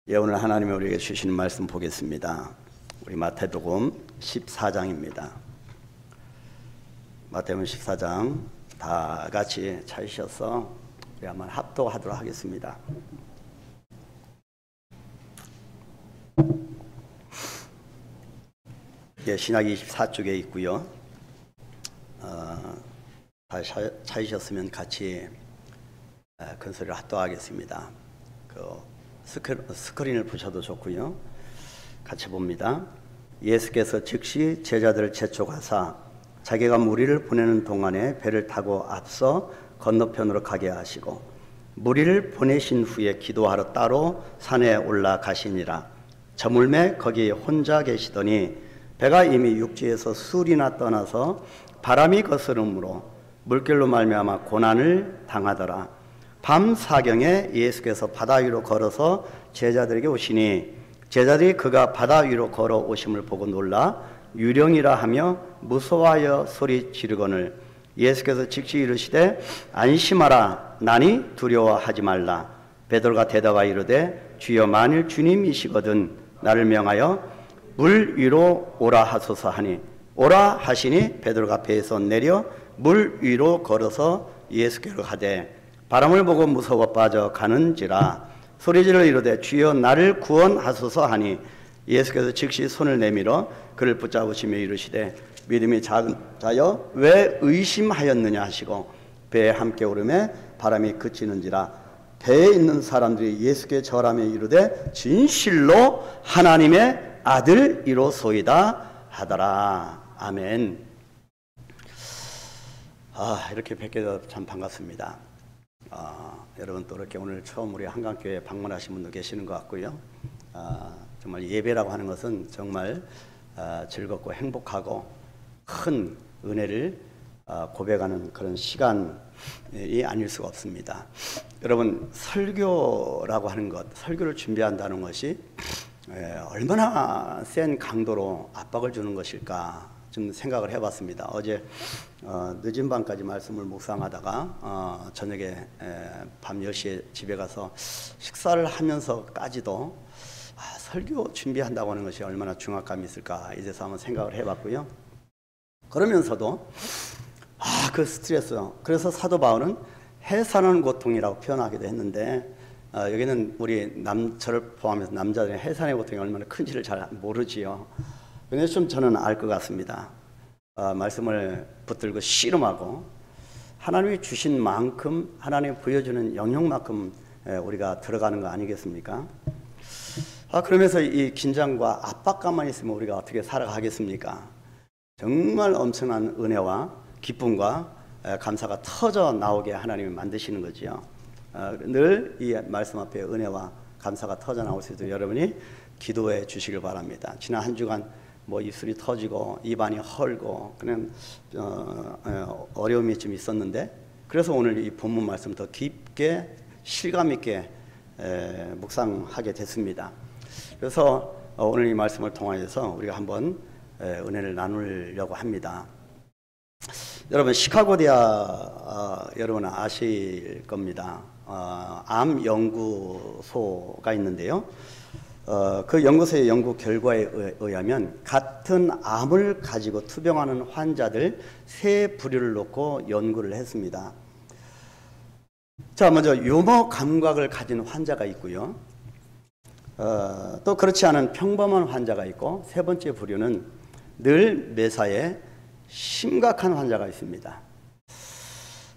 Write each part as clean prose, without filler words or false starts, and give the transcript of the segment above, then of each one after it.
오늘 하나님이 우리에게 주시는 말씀 보겠습니다. 우리 마태복음 14장입니다. 마태복음 14장 다 같이 찾으셔서 우리 한번 합독하도록 하겠습니다. 신약 24쪽에 있고요. 다 찾으셨으면 같이 큰 소리로 합독하겠습니다. 스크린을 보셔도 좋고요. 같이 봅니다. 예수께서 즉시 제자들을 재촉하사 자기가 무리를 보내는 동안에 배를 타고 앞서 건너편으로 가게 하시고 무리를 보내신 후에 기도하러 따로 산에 올라가시니라. 저물매 거기 혼자 계시더니 배가 이미 육지에서 술이나 떠나서 바람이 거스름으로 물결로 말미암아 고난을 당하더라. 밤 사경에 예수께서 바다 위로 걸어서 제자들에게 오시니 제자들이 그가 바다 위로 걸어 오심을 보고 놀라 유령이라 하며 무서워하여 소리 지르거늘 예수께서 즉시 이르시되 안심하라 나니 두려워하지 말라. 베드로가 대답하여 이르되 주여 만일 주님이시거든 나를 명하여 물 위로 오라 하소서 하니 오라 하시니 베드로가 배에서 내려 물 위로 걸어서 예수께로 가되 바람을 보고 무서워 빠져 가는지라 소리질러 이르되 주여 나를 구원하소서 하니 예수께서 즉시 손을 내밀어 그를 붙잡으시며 이르시되 믿음이 작은 자여 왜 의심하였느냐 하시고 배에 함께 오르매 바람이 그치는지라. 배에 있는 사람들이 예수께 절하며 이르되 진실로 하나님의 아들이로소이다 하더라. 아멘. 이렇게 뵙게 돼서 참 반갑습니다. 여러분 또 이렇게 오늘 처음 우리 한강교회에 방문하신 분도 계시는 것 같고요. 정말 예배라고 하는 것은 정말 즐겁고 행복하고 큰 은혜를 고백하는 그런 시간이 아닐 수가 없습니다. 여러분 설교라고 하는 것, 설교를 준비한다는 것이 얼마나 센 강도로 압박을 주는 것일까 좀 생각을 해봤습니다. 어제 늦은 밤까지 말씀을 묵상하다가 저녁에 밤 10시에 집에 가서 식사를 하면서까지도 설교 준비한다고 하는 것이 얼마나 중압감이 있을까 이제서 한번 생각을 해봤고요. 그러면서도 그 스트레스, 그래서 사도 바울은 해사하는 고통이라고 표현하기도 했는데 여기는 우리 저를 포함해서 남자들의 해산의 고통이 얼마나 큰지를 잘 모르지요. 근데 좀 저는 알 것 같습니다. 말씀을 붙들고 씨름하고 하나님이 주신 만큼 하나님이 보여주는 영역만큼 우리가 들어가는 거 아니겠습니까? 그러면서 이 긴장과 압박감만 있으면 우리가 어떻게 살아가겠습니까? 정말 엄청난 은혜와 기쁨과 감사가 터져 나오게 하나님이 만드시는 거지요. 늘 이 말씀 앞에 은혜와 감사가 터져 나올 수 있도록 여러분이 기도해 주시길 바랍니다. 지난 한 주간 입술이 터지고 입안이 헐고 그냥 어려움이 좀 있었는데 그래서 오늘 이 본문 말씀 더 깊게 실감 있게 묵상하게 됐습니다. 그래서 오늘 이 말씀을 통하여서 우리가 한번 은혜를 나누려고 합니다. 여러분 시카고 대학 여러분 아실 겁니다. 암 연구소가 있는데요. 그 연구소의 연구 결과에 의하면 같은 암을 가지고 투병하는 환자들 세 부류를 놓고 연구를 했습니다. 자, 먼저 유머 감각을 가진 환자가 있고요. 또 그렇지 않은 평범한 환자가 있고 세 번째 부류는 늘 매사에 심각한 환자가 있습니다.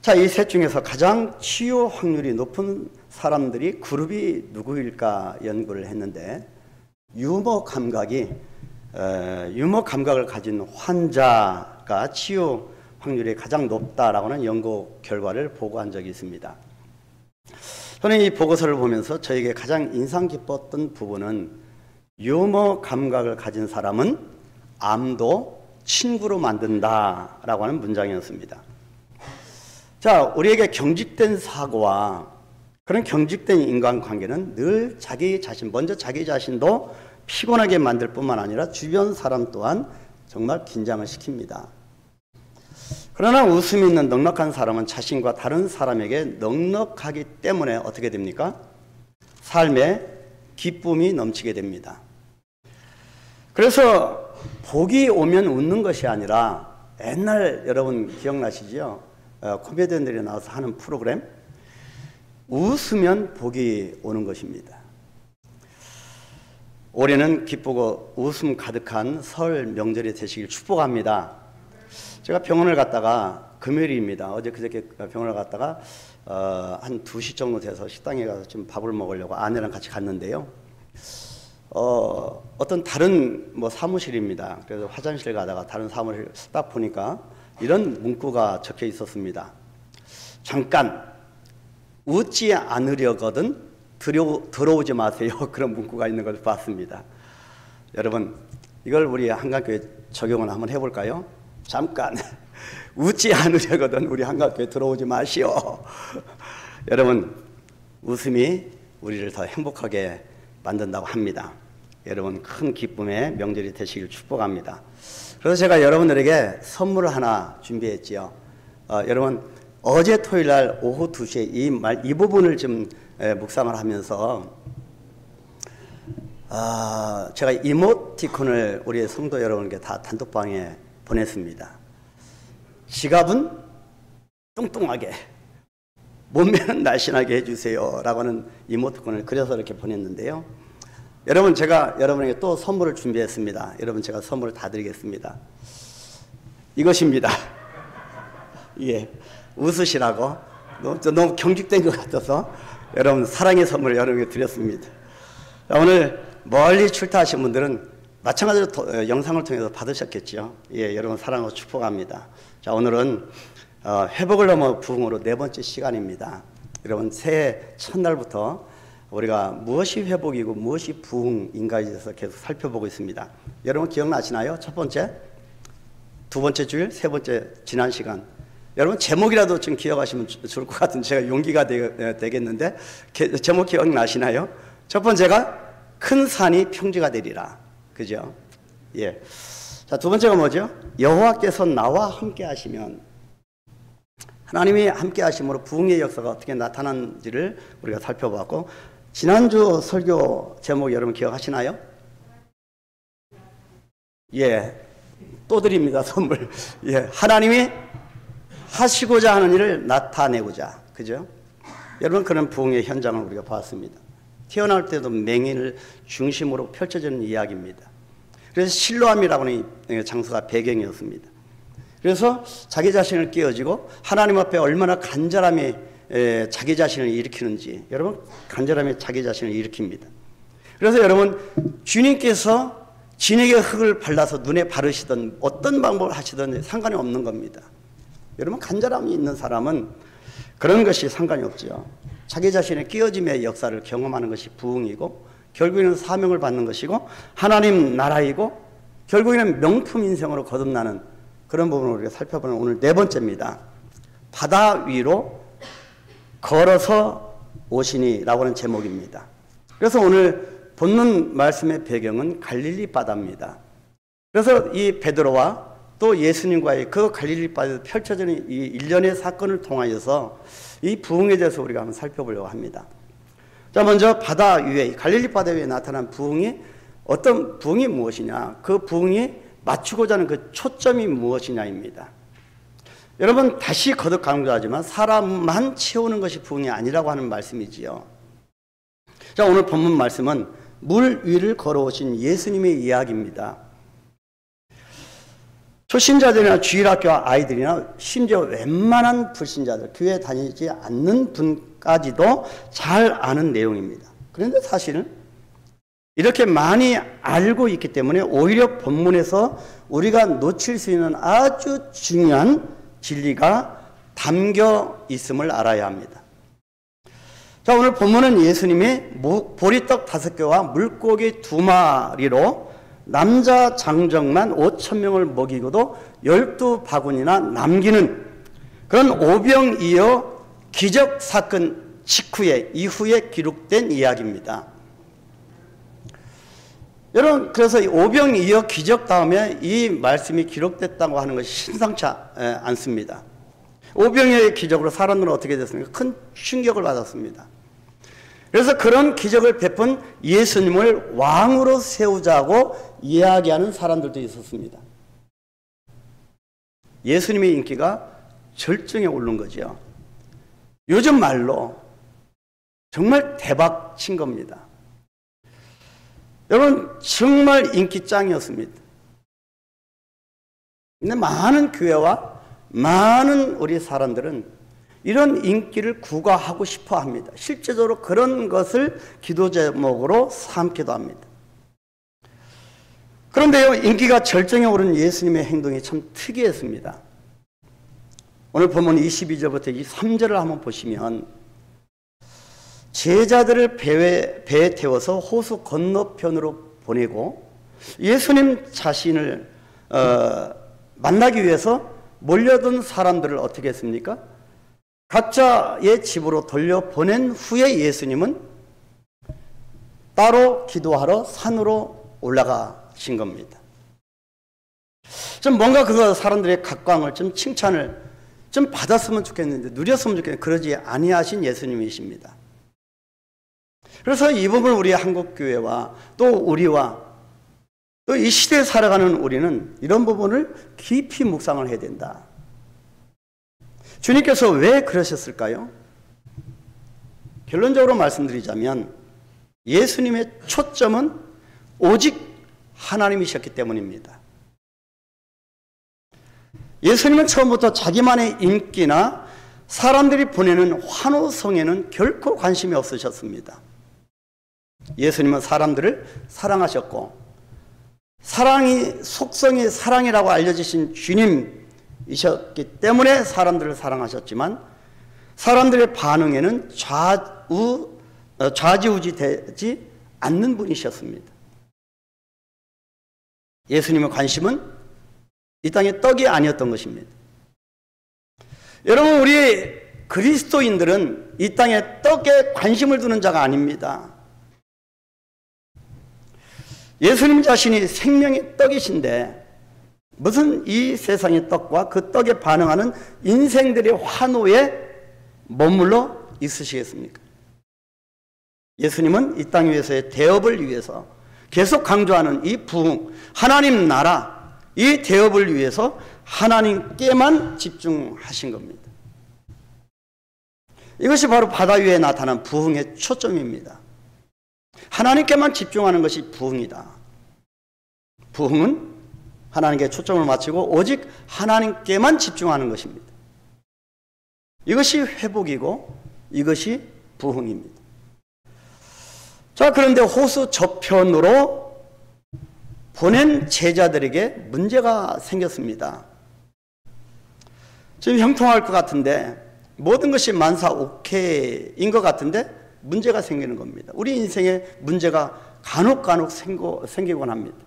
자, 이 셋 중에서 가장 치유 확률이 높은 사람들이 그룹이 누구일까 연구를 했는데 유머 감각을 가진 환자가 치유 확률이 가장 높다라고 하는 연구 결과를 보고한 적이 있습니다. 저는 이 보고서를 보면서 저에게 가장 인상 깊었던 부분은 유머 감각을 가진 사람은 암도 친구로 만든다라고 하는 문장이었습니다. 자, 우리에게 경직된 사고와 그런 경직된 인간관계는 늘 먼저 자기 자신도 피곤하게 만들 뿐만 아니라 주변 사람 또한 정말 긴장을 시킵니다. 그러나 웃음이 있는 넉넉한 사람은 자신과 다른 사람에게 넉넉하기 때문에 어떻게 됩니까? 삶에 기쁨이 넘치게 됩니다. 그래서 복이 오면 웃는 것이 아니라 옛날 여러분 기억나시죠? 코미디언들이 나와서 하는 프로그램 웃으면 복이 오는 것입니다. 올해는 기쁘고 웃음 가득한 설 명절이 되시길 축복합니다. 제가 병원을 갔다가 금요일입니다. 어제 그저께 병원을 갔다가 한 2시 정도 돼서 식당에 가서 좀 밥을 먹으려고 아내랑 같이 갔는데요. 어떤 다른 사무실입니다. 그래서 화장실 가다가 다른 사무실 딱 보니까 이런 문구가 적혀 있었습니다. 잠깐 웃지 않으려거든 들어오지 마세요. 그런 문구가 있는 걸 봤습니다. 여러분 이걸 우리 한강교회 적용을 한번 해볼까요? 잠깐 웃지 않으려거든 우리 한강교회 들어오지 마시오. 여러분 웃음이 우리를 더 행복하게 만든다고 합니다. 여러분 큰 기쁨의 명절이 되시길 축복합니다. 그래서 제가 여러분들에게 선물을 하나 준비했지요. 여러분 어제 토요일 날 오후 2시에 이 부분을 좀 묵상을 하면서 제가 이모티콘을 우리 성도 여러분께 다 단톡방에 보냈습니다. 지갑은 뚱뚱하게 몸매는 날씬하게 해주세요 라고 하는 이모티콘을 그려서 이렇게 보냈는데요. 여러분 제가 여러분에게 또 선물을 준비했습니다. 여러분 제가 선물을 다 드리겠습니다. 이것입니다. 예, 웃으시라고 너무 경직된 것 같아서 여러분 사랑의 선물을 여러분에게 드렸습니다. 오늘 멀리 출타하신 분들은 마찬가지로 영상을 통해서 받으셨겠죠. 예, 여러분 사랑하고 축복합니다. 자, 오늘은 회복을 넘어 부흥으로 4번째 시간입니다. 여러분 새해 첫날부터 우리가 무엇이 회복이고 무엇이 부흥인가에 대해서 계속 살펴보고 있습니다. 여러분 기억나시나요? 첫 번째, 두 번째 주일, 세 번째 지난 시간. 여러분 제목이라도 좀 기억하시면 좋을 것 같은 제가 용기가 되겠는데 제목 기억나시나요? 첫 번째가 큰 산이 평지가 되리라. 그죠? 예. 자, 두 번째가 뭐죠? 여호와께서 나와 함께 하시면, 하나님이 함께 하심으로 부흥의 역사가 어떻게 나타난지를 우리가 살펴봤고, 지난주 설교 제목 여러분 기억하시나요? 예. 또 드립니다, 선물. 예. 하나님이 하시고자 하는 일을 나타내고자. 그죠? 여러분 그런 부흥의 현장을 우리가 봤습니다. 태어날 때도 맹인을 중심으로 펼쳐지는 이야기입니다. 그래서 실로암이라고 하는 장소가 배경이었습니다. 그래서 자기 자신을 깨어지고 하나님 앞에 얼마나 간절함이 자기 자신을 일으키는지, 여러분 간절함이 자기 자신을 일으킵니다. 그래서 여러분 주님께서 진에게 흙을 발라서 눈에 바르시던 어떤 방법을 하시든 상관이 없는 겁니다. 여러분 간절함이 있는 사람은 그런 것이 상관이 없죠. 자기 자신의 깨어짐의 역사를 경험하는 것이 부흥이고, 결국에는 사명을 받는 것이고, 하나님 나라이고, 결국에는 명품 인생으로 거듭나는 그런 부분을 우리가 살펴보는 오늘 4번째입니다. 바다 위로 걸어서 오시니 라고 하는 제목입니다. 그래서 오늘 본문 말씀의 배경은 갈릴리 바다입니다. 그래서 이 베드로와 또 예수님과의 그 갈릴리 바다에서 펼쳐지는 이 일련의 사건을 통하여서 이 부흥에 대해서 우리가 한번 살펴보려고 합니다. 자, 먼저 바다 위에, 갈릴리 바다 위에 나타난 부흥이 어떤 부흥이 무엇이냐, 그 부흥이 맞추고자 하는 그 초점이 무엇이냐입니다. 여러분 다시 거듭 강조하지만 사람만 채우는 것이 부흥이 아니라고 하는 말씀이지요. 자, 오늘 본문 말씀은 물 위를 걸어오신 예수님의 이야기입니다. 초신자들이나 주일학교 아이들이나 심지어 웬만한 불신자들, 교회 다니지 않는 분까지도 잘 아는 내용입니다. 그런데 사실은 이렇게 많이 알고 있기 때문에 오히려 본문에서 우리가 놓칠 수 있는 아주 중요한 진리가 담겨 있음을 알아야 합니다. 자, 오늘 본문은 예수님이 보리떡 5개와 물고기 2마리로 남자 장정만 5,000명을 먹이고도 12바구니나 남기는 그런 오병이어 기적 사건 이후에 기록된 이야기입니다. 여러분, 그래서 이 오병이어 기적 다음에 이 말씀이 기록됐다고 하는 것이 심상치 않습니다. 오병이어의 기적으로 사람들은 어떻게 됐습니까? 큰 충격을 받았습니다. 그래서 그런 기적을 베푼 예수님을 왕으로 세우자고 이야기하는 사람들도 있었습니다. 예수님의 인기가 절정에 오른 거죠. 요즘 말로 정말 대박 친 겁니다. 여러분, 정말 인기 짱이었습니다. 근데 많은 교회와 많은 우리 사람들은 이런 인기를 구가하고 싶어 합니다. 실제적으로 그런 것을 기도 제목으로 삼기도 합니다. 그런데요, 인기가 절정에 오른 예수님의 행동이 참 특이했습니다. 오늘 본문 22절부터 23절을 한번 보시면 제자들을 배에 태워서 호수 건너편으로 보내고 예수님 자신을 만나기 위해서 몰려든 사람들을 어떻게 했습니까? 각자의 집으로 돌려보낸 후에 예수님은 따로 기도하러 산으로 올라가신 겁니다. 좀 뭔가 그거 사람들의 각광을 좀 칭찬을 좀 받았으면 좋겠는데 누렸으면 좋겠는데 그러지 아니하신 예수님이십니다. 그래서 이 부분 우리 한국교회와 또 우리와 또 이 시대에 살아가는 우리는 이런 부분을 깊이 묵상을 해야 된다. 주님께서 왜 그러셨을까요? 결론적으로 말씀드리자면 예수님의 초점은 오직 하나님이셨기 때문입니다. 예수님은 처음부터 자기만의 인기나 사람들이 보내는 환호성에는 결코 관심이 없으셨습니다. 예수님은 사람들을 사랑하셨고 사랑이 속성이 사랑이라고 알려주신 주님이셨기 때문에 사람들을 사랑하셨지만 사람들의 반응에는 좌지우지 되지 않는 분이셨습니다. 예수님의 관심은 이 땅의 떡이 아니었던 것입니다. 여러분, 우리 그리스도인들은 이 땅의 떡에 관심을 두는 자가 아닙니다. 예수님 자신이 생명의 떡이신데 무슨 이 세상의 떡과 그 떡에 반응하는 인생들의 환호에 머물러 있으시겠습니까? 예수님은 이 땅 위에서의 대업을 위해서 계속 강조하는 이 부흥, 하나님 나라, 이 대업을 위해서 하나님께만 집중하신 겁니다. 이것이 바로 바다 위에 나타난 부흥의 초점입니다. 하나님께만 집중하는 것이 부흥이다. 부흥은 하나님께 초점을 맞추고 오직 하나님께만 집중하는 것입니다. 이것이 회복이고 이것이 부흥입니다. 자, 그런데 호수 저편으로 보낸 제자들에게 문제가 생겼습니다. 지금 형통할 것 같은데 모든 것이 만사 오케이인 것 같은데 문제가 생기는 겁니다. 우리 인생에 문제가 간혹 생기곤 합니다.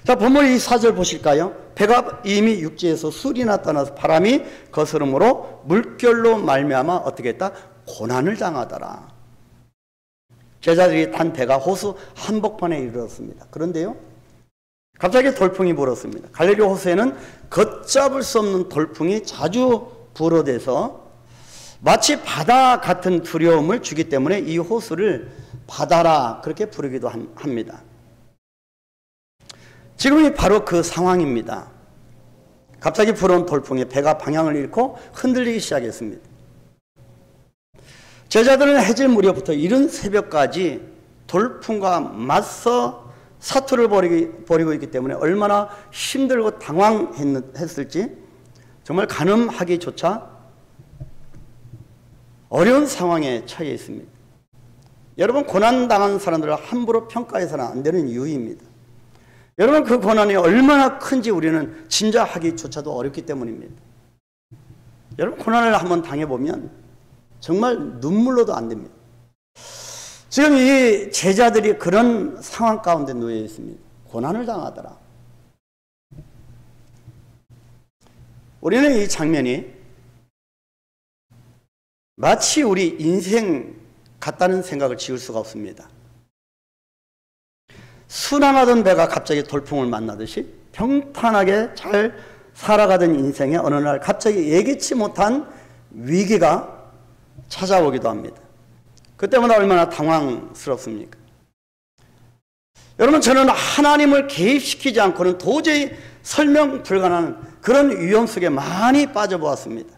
자, 본문 이 4절 보실까요? 배가 이미 육지에서 술이나 떠나서 바람이 거스름으로 물결로 말미암아 어떻게 했다? 고난을 당하더라. 제자들이 탄 배가 호수 한복판에 이르렀습니다. 그런데요, 갑자기 돌풍이 불었습니다. 갈릴리 호수에는 걷잡을 수 없는 돌풍이 자주 불어대서 마치 바다 같은 두려움을 주기 때문에 이 호수를 바다라 그렇게 부르기도 합니다. 지금이 바로 그 상황입니다. 갑자기 불어온 돌풍에 배가 방향을 잃고 흔들리기 시작했습니다. 제자들은 해질 무렵부터 이른 새벽까지 돌풍과 맞서 사투를 벌이고 있기 때문에 얼마나 힘들고 당황했을지 정말 가늠하기조차 어려운 상황에 처해 있습니다. 여러분, 고난당한 사람들을 함부로 평가해서는 안 되는 이유입니다. 여러분, 그 고난이 얼마나 큰지 우리는 짐작하기조차도 어렵기 때문입니다. 여러분, 고난을 한번 당해보면 정말 눈물로도 안 됩니다. 지금 이 제자들이 그런 상황 가운데 놓여 있습니다. 고난을 당하더라. 우리는 이 장면이 마치 우리 인생 같다는 생각을 지울 수가 없습니다. 순항하던 배가 갑자기 돌풍을 만나듯이 평탄하게 잘 살아가던 인생에 어느 날 갑자기 예기치 못한 위기가 찾아오기도 합니다. 그때마다 얼마나 당황스럽습니까? 여러분, 저는 하나님을 개입시키지 않고는 도저히 설명 불가능한 그런 위험 속에 많이 빠져보았습니다.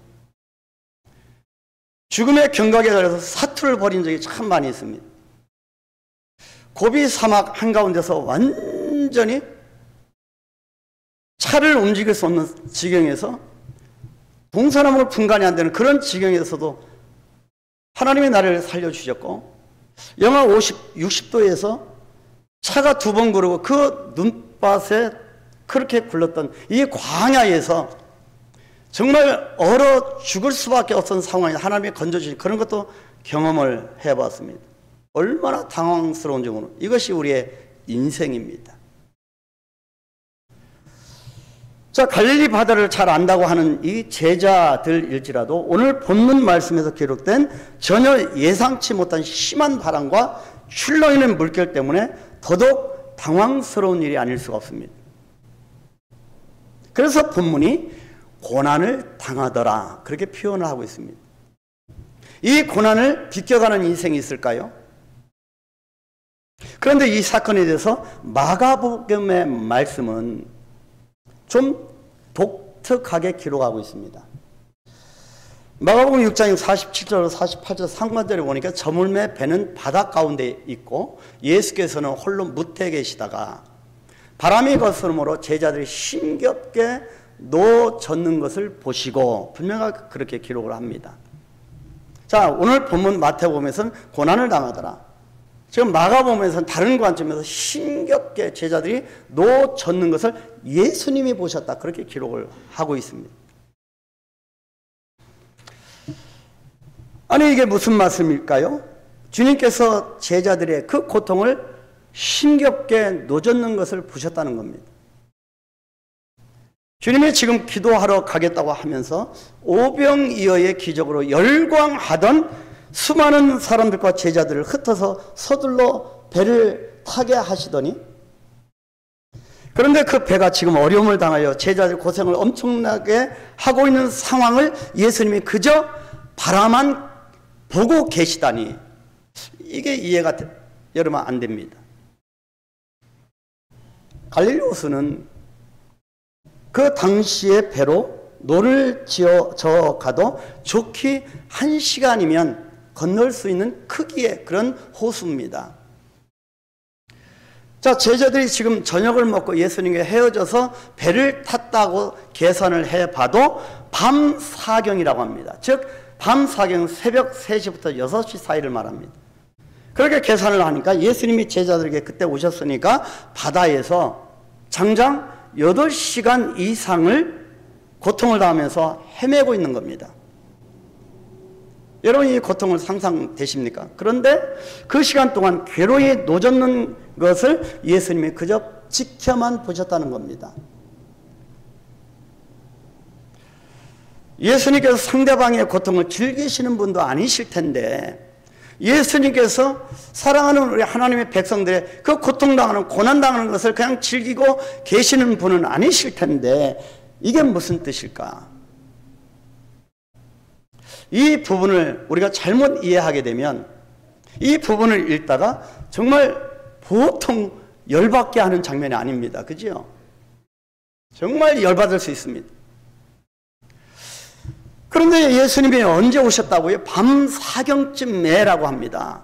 죽음의 경각에 걸려서 사투를 벌인 적이 참 많이 있습니다. 고비 사막 한가운데서 완전히 차를 움직일 수 없는 지경에서 동서남북 분간이 안 되는 그런 지경에서도 하나님이 나를 살려주셨고, 영하 50, 60도에서 차가 2번 구르고 그 눈밭에 그렇게 굴렀던 이 광야에서 정말 얼어 죽을 수밖에 없던 상황에 하나님이 건져주신 그런 것도 경험을 해봤습니다. 얼마나 당황스러운지 모르는, 이것이 우리의 인생입니다. 자, 갈릴리 바다를 잘 안다고 하는 이 제자들일지라도 오늘 본문 말씀에서 기록된 전혀 예상치 못한 심한 바람과 출렁이는 물결 때문에 더더욱 당황스러운 일이 아닐 수가 없습니다. 그래서 본문이 고난을 당하더라, 그렇게 표현을 하고 있습니다. 이 고난을 비껴가는 인생이 있을까요? 그런데 이 사건에 대해서 마가복음의 말씀은 좀 독특하게 기록하고 있습니다. 마가복음 6장 47절 48절 상반절에 보니까 저물매 배는 바다 가운데 있고 예수께서는 홀로 무태에 계시다가 바람이 거스름으로 제자들이 힘겹게 놓젓는 것을 보시고, 분명하게 그렇게 기록을 합니다. 자, 오늘 본문 마태복음에서는 고난을 당하더라. 지금 마가복음에서는 다른 관점에서 힘겹게 제자들이 놓젓는 것을 예수님이 보셨다, 그렇게 기록을 하고 있습니다. 아니, 이게 무슨 말씀일까요? 주님께서 제자들의 그 고통을 힘겹게 놓젓는 것을 보셨다는 겁니다. 주님이 지금 기도하러 가겠다고 하면서 오병이어의 기적으로 열광하던 수많은 사람들과 제자들을 흩어서 서둘러 배를 타게 하시더니, 그런데 그 배가 지금 어려움을 당하여 제자들 고생을 엄청나게 하고 있는 상황을 예수님이 그저 바라만 보고 계시다니, 이게 이해가 여러분 안 됩니다. 갈릴리 호수는 그 당시의 배로 노를 저어 가도 좋게 1시간이면 건널 수 있는 크기의 그런 호수입니다. 자, 제자들이 지금 저녁을 먹고 예수님과 헤어져서 배를 탔다고 계산을 해봐도 밤 사경이라고 합니다. 즉 밤 사경 새벽 3시부터 6시 사이를 말합니다. 그렇게 계산을 하니까 예수님이 제자들에게 그때 오셨으니까 바다에서 장장 8시간 이상을 고통을 당하면서 헤매고 있는 겁니다. 여러분, 이 고통을 상상되십니까? 그런데 그 시간 동안 괴로이 놓젓는 것을 예수님이 그저 지켜만 보셨다는 겁니다. 예수님께서 상대방의 고통을 즐기시는 분도 아니실 텐데, 예수님께서 사랑하는 우리 하나님의 백성들의 그 고통당하는, 고난당하는 것을 그냥 즐기고 계시는 분은 아니실 텐데, 이게 무슨 뜻일까? 이 부분을 우리가 잘못 이해하게 되면 이 부분을 읽다가 정말 보통 열받게 하는 장면이 아닙니다. 그죠? 정말 열받을 수 있습니다. 그런데 예수님이 언제 오셨다고요? 밤 사경쯤에라고 합니다.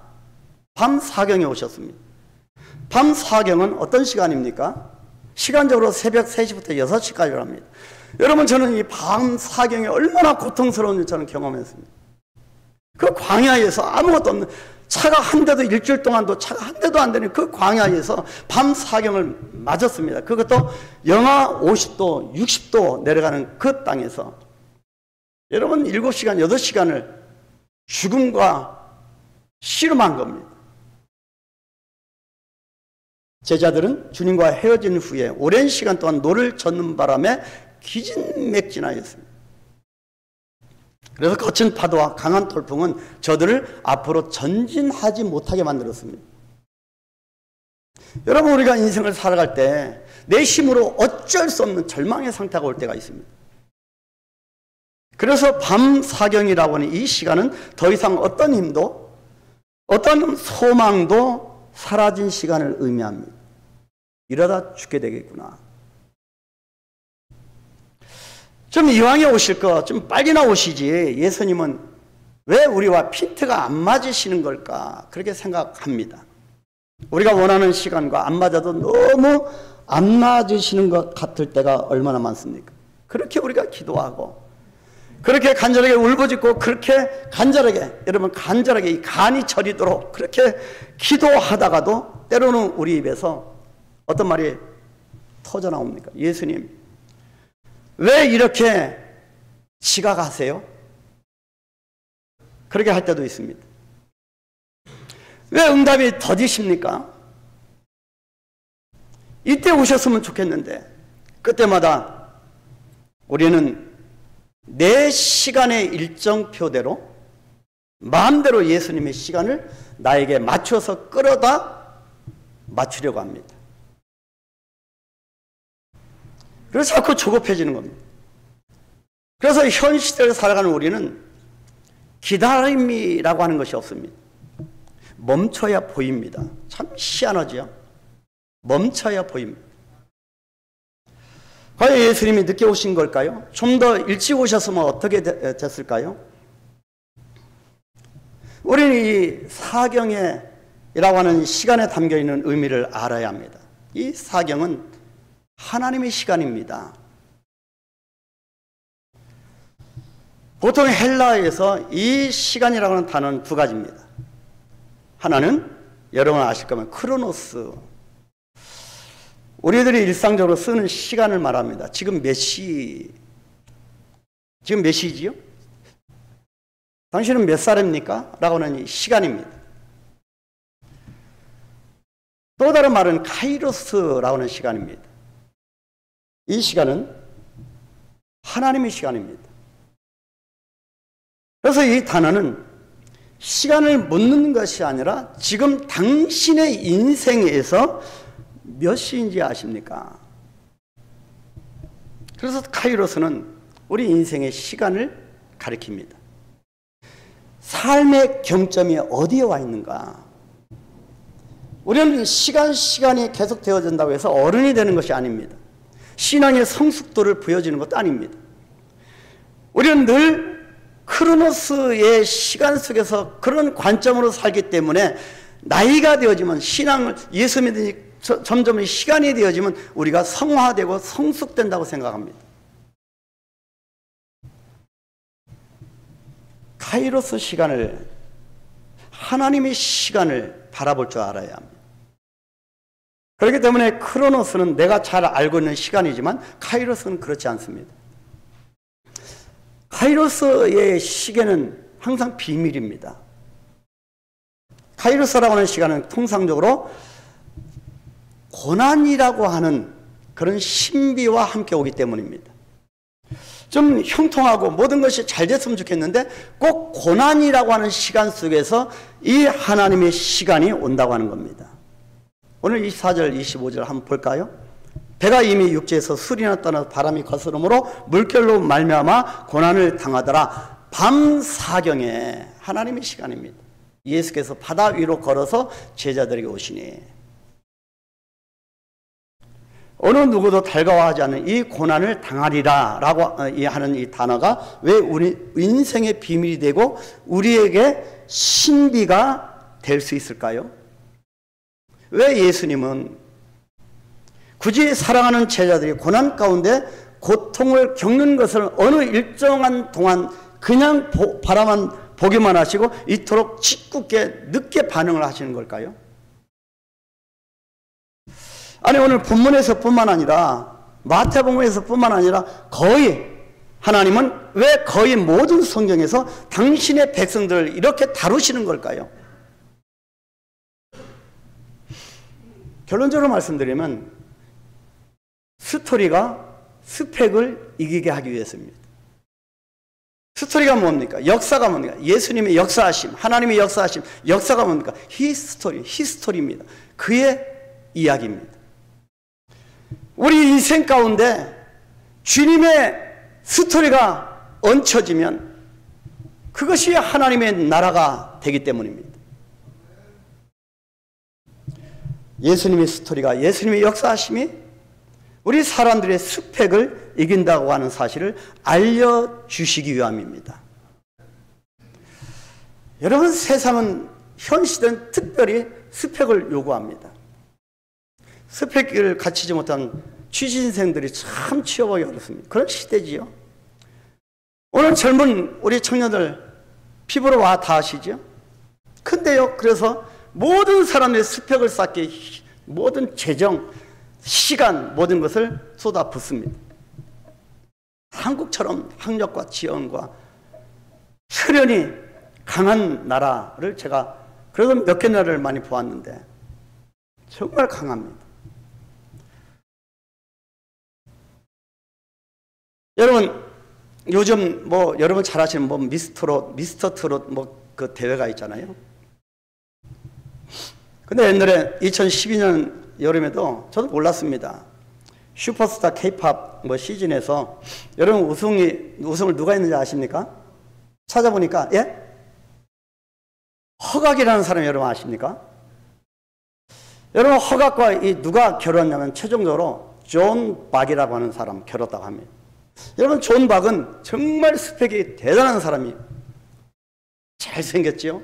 밤 사경에 오셨습니다. 밤 사경은 어떤 시간입니까? 시간적으로 새벽 3시부터 6시까지를 합니다. 여러분, 저는 이 밤 사경이 얼마나 고통스러운지 저는 경험했습니다. 그 광야에서 아무것도 없는, 차가 한 대도 일주일 동안도 차가 한 대도 안 되는 그 광야에서 밤 사경을 맞았습니다. 그것도 영하 50도, 60도 내려가는 그 땅에서 여러분 7시간, 8시간을 죽음과 씨름한 겁니다. 제자들은 주님과 헤어진 후에 오랜 시간 동안 노를 젓는 바람에 기진맥진하였습니다. 그래서 거친 파도와 강한 돌풍은 저들을 앞으로 전진하지 못하게 만들었습니다. 여러분, 우리가 인생을 살아갈 때 내 힘으로 어쩔 수 없는 절망의 상태가 올 때가 있습니다. 그래서 밤 사경이라고 하는 이 시간은 더 이상 어떤 힘도 어떤 소망도 사라진 시간을 의미합니다. 이러다 죽게 되겠구나. 좀 이왕에 오실 거 좀 빨리나 오시지. 예수님은 왜 우리와 핀트가 안 맞으시는 걸까? 그렇게 생각합니다. 우리가 원하는 시간과 안 맞아도 너무 안 맞으시는 것 같을 때가 얼마나 많습니까? 그렇게 우리가 기도하고 그렇게 간절하게 울부짖고 그렇게 간절하게, 여러분 간절하게 이 간이 저리도록 그렇게 기도하다가도 때로는 우리 입에서 어떤 말이 터져 나옵니까? 예수님, 왜 이렇게 지각하세요? 그렇게 할 때도 있습니다. 왜 응답이 더디십니까? 이때 오셨으면 좋겠는데, 그때마다 우리는 내 시간의 일정표대로 마음대로 예수님의 시간을 나에게 맞춰서 끌어다 맞추려고 합니다. 그래서 자꾸 조급해지는 겁니다. 그래서 현 시대를 살아가는 우리는 기다림이라고 하는 것이 없습니다. 멈춰야 보입니다. 참 희한하죠? 멈춰야 보입니다. 과연 예수님이 늦게 오신 걸까요? 좀 더 일찍 오셨으면 어떻게 됐을까요? 우리는 이 사경이라고 하는 시간에 담겨있는 의미를 알아야 합니다. 이 사경은 하나님의 시간입니다. 보통 헬라어에서 이 시간이라고 하는 단어는 두 가지입니다. 하나는 여러분 아실 거면 크로노스, 우리들이 일상적으로 쓰는 시간을 말합니다. 지금 몇 시지요? 당신은 몇 살입니까? 라고 하는 이 시간입니다. 또 다른 말은 카이로스라고 하는 시간입니다. 이 시간은 하나님의 시간입니다. 그래서 이 단어는 시간을 묻는 것이 아니라 지금 당신의 인생에서 몇 시인지 아십니까? 그래서 카이로스는 우리 인생의 시간을 가리킵니다. 삶의 경점이 어디에 와 있는가? 우리는 시간이 계속 되어진다고 해서 어른이 되는 것이 아닙니다. 신앙의 성숙도를 보여주는 것도 아닙니다. 우리는 늘 크로노스의 시간 속에서 그런 관점으로 살기 때문에 나이가 되어지면 신앙을 예수 믿으니 점점 시간이 되어지면 우리가 성화되고 성숙된다고 생각합니다. 카이로스 시간을, 하나님의 시간을 바라볼 줄 알아야 합니다. 그렇기 때문에 크로노스는 내가 잘 알고 있는 시간이지만 카이로스는 그렇지 않습니다. 카이로스의 시계는 항상 비밀입니다. 카이로스라고 하는 시간은 통상적으로 고난이라고 하는 그런 신비와 함께 오기 때문입니다. 좀 형통하고 모든 것이 잘 됐으면 좋겠는데 꼭 고난이라고 하는 시간 속에서 이 하나님의 시간이 온다고 하는 겁니다. 오늘 24절 25절 한번 볼까요? 배가 이미 육지에서 술이나 떠나서 바람이 거스름으로 물결로 말미암아 고난을 당하더라. 밤 사경에 하나님의 시간입니다. 예수께서 바다 위로 걸어서 제자들에게 오시니 어느 누구도 달가워하지 않는 이 고난을 당하리라 라고 하는 이 단어가 왜 우리 인생의 비밀이 되고 우리에게 신비가 될 수 있을까요? 왜 예수님은 굳이 사랑하는 제자들이 고난 가운데 고통을 겪는 것을 어느 일정한 동안 그냥 바라만 보기만 하시고 이토록 짓궂게 늦게 반응을 하시는 걸까요? 아니 오늘 본문에서 뿐만 아니라 마태복음에서 뿐만 아니라 거의 하나님은 왜 거의 모든 성경에서 당신의 백성들을 이렇게 다루시는 걸까요? 결론적으로 말씀드리면 스토리가 스펙을 이기게 하기 위해서입니다. 스토리가 뭡니까? 역사가 뭡니까? 예수님의 역사하심, 하나님의 역사하심, 역사가 뭡니까? 히스토리입니다. 그의 이야기입니다. 우리 인생 가운데 주님의 스토리가 얹혀지면 그것이 하나님의 나라가 되기 때문입니다. 예수님의 스토리가, 예수님의 역사하심이 우리 사람들의 스펙을 이긴다고 하는 사실을 알려주시기 위함입니다. 여러분, 세상은, 현 시대는 특별히 스펙을 요구합니다. 스펙을 갖추지 못한 취준생들이 참 취업하기 어렵습니다. 그런 시대지요. 오늘 젊은 우리 청년들 피부로 와 다 아시죠? 근데요, 그래서 모든 사람의 스펙을 쌓기, 모든 재정, 시간, 모든 것을 쏟아붓습니다. 한국처럼 학력과 지원과 혈연이 강한 나라를 제가 그래도 몇 개 나라를 많이 보았는데 정말 강합니다. 여러분, 요즘 여러분 잘 아시는 미스터 트롯 그 대회가 있잖아요. 근데 옛날에 2012년 여름에도 저도 몰랐습니다. 슈퍼스타 K-팝 시즌에서 여러분 우승을 누가 했는지 아십니까? 찾아보니까, 예? 허각이라는 사람이 여러분 아십니까? 여러분, 허각과 누가 결혼했냐면 최종적으로 존 박이라고 하는 사람 결혼했다고 합니다. 여러분, 존 박은 정말 스펙이 대단한 사람이에요. 잘생겼죠?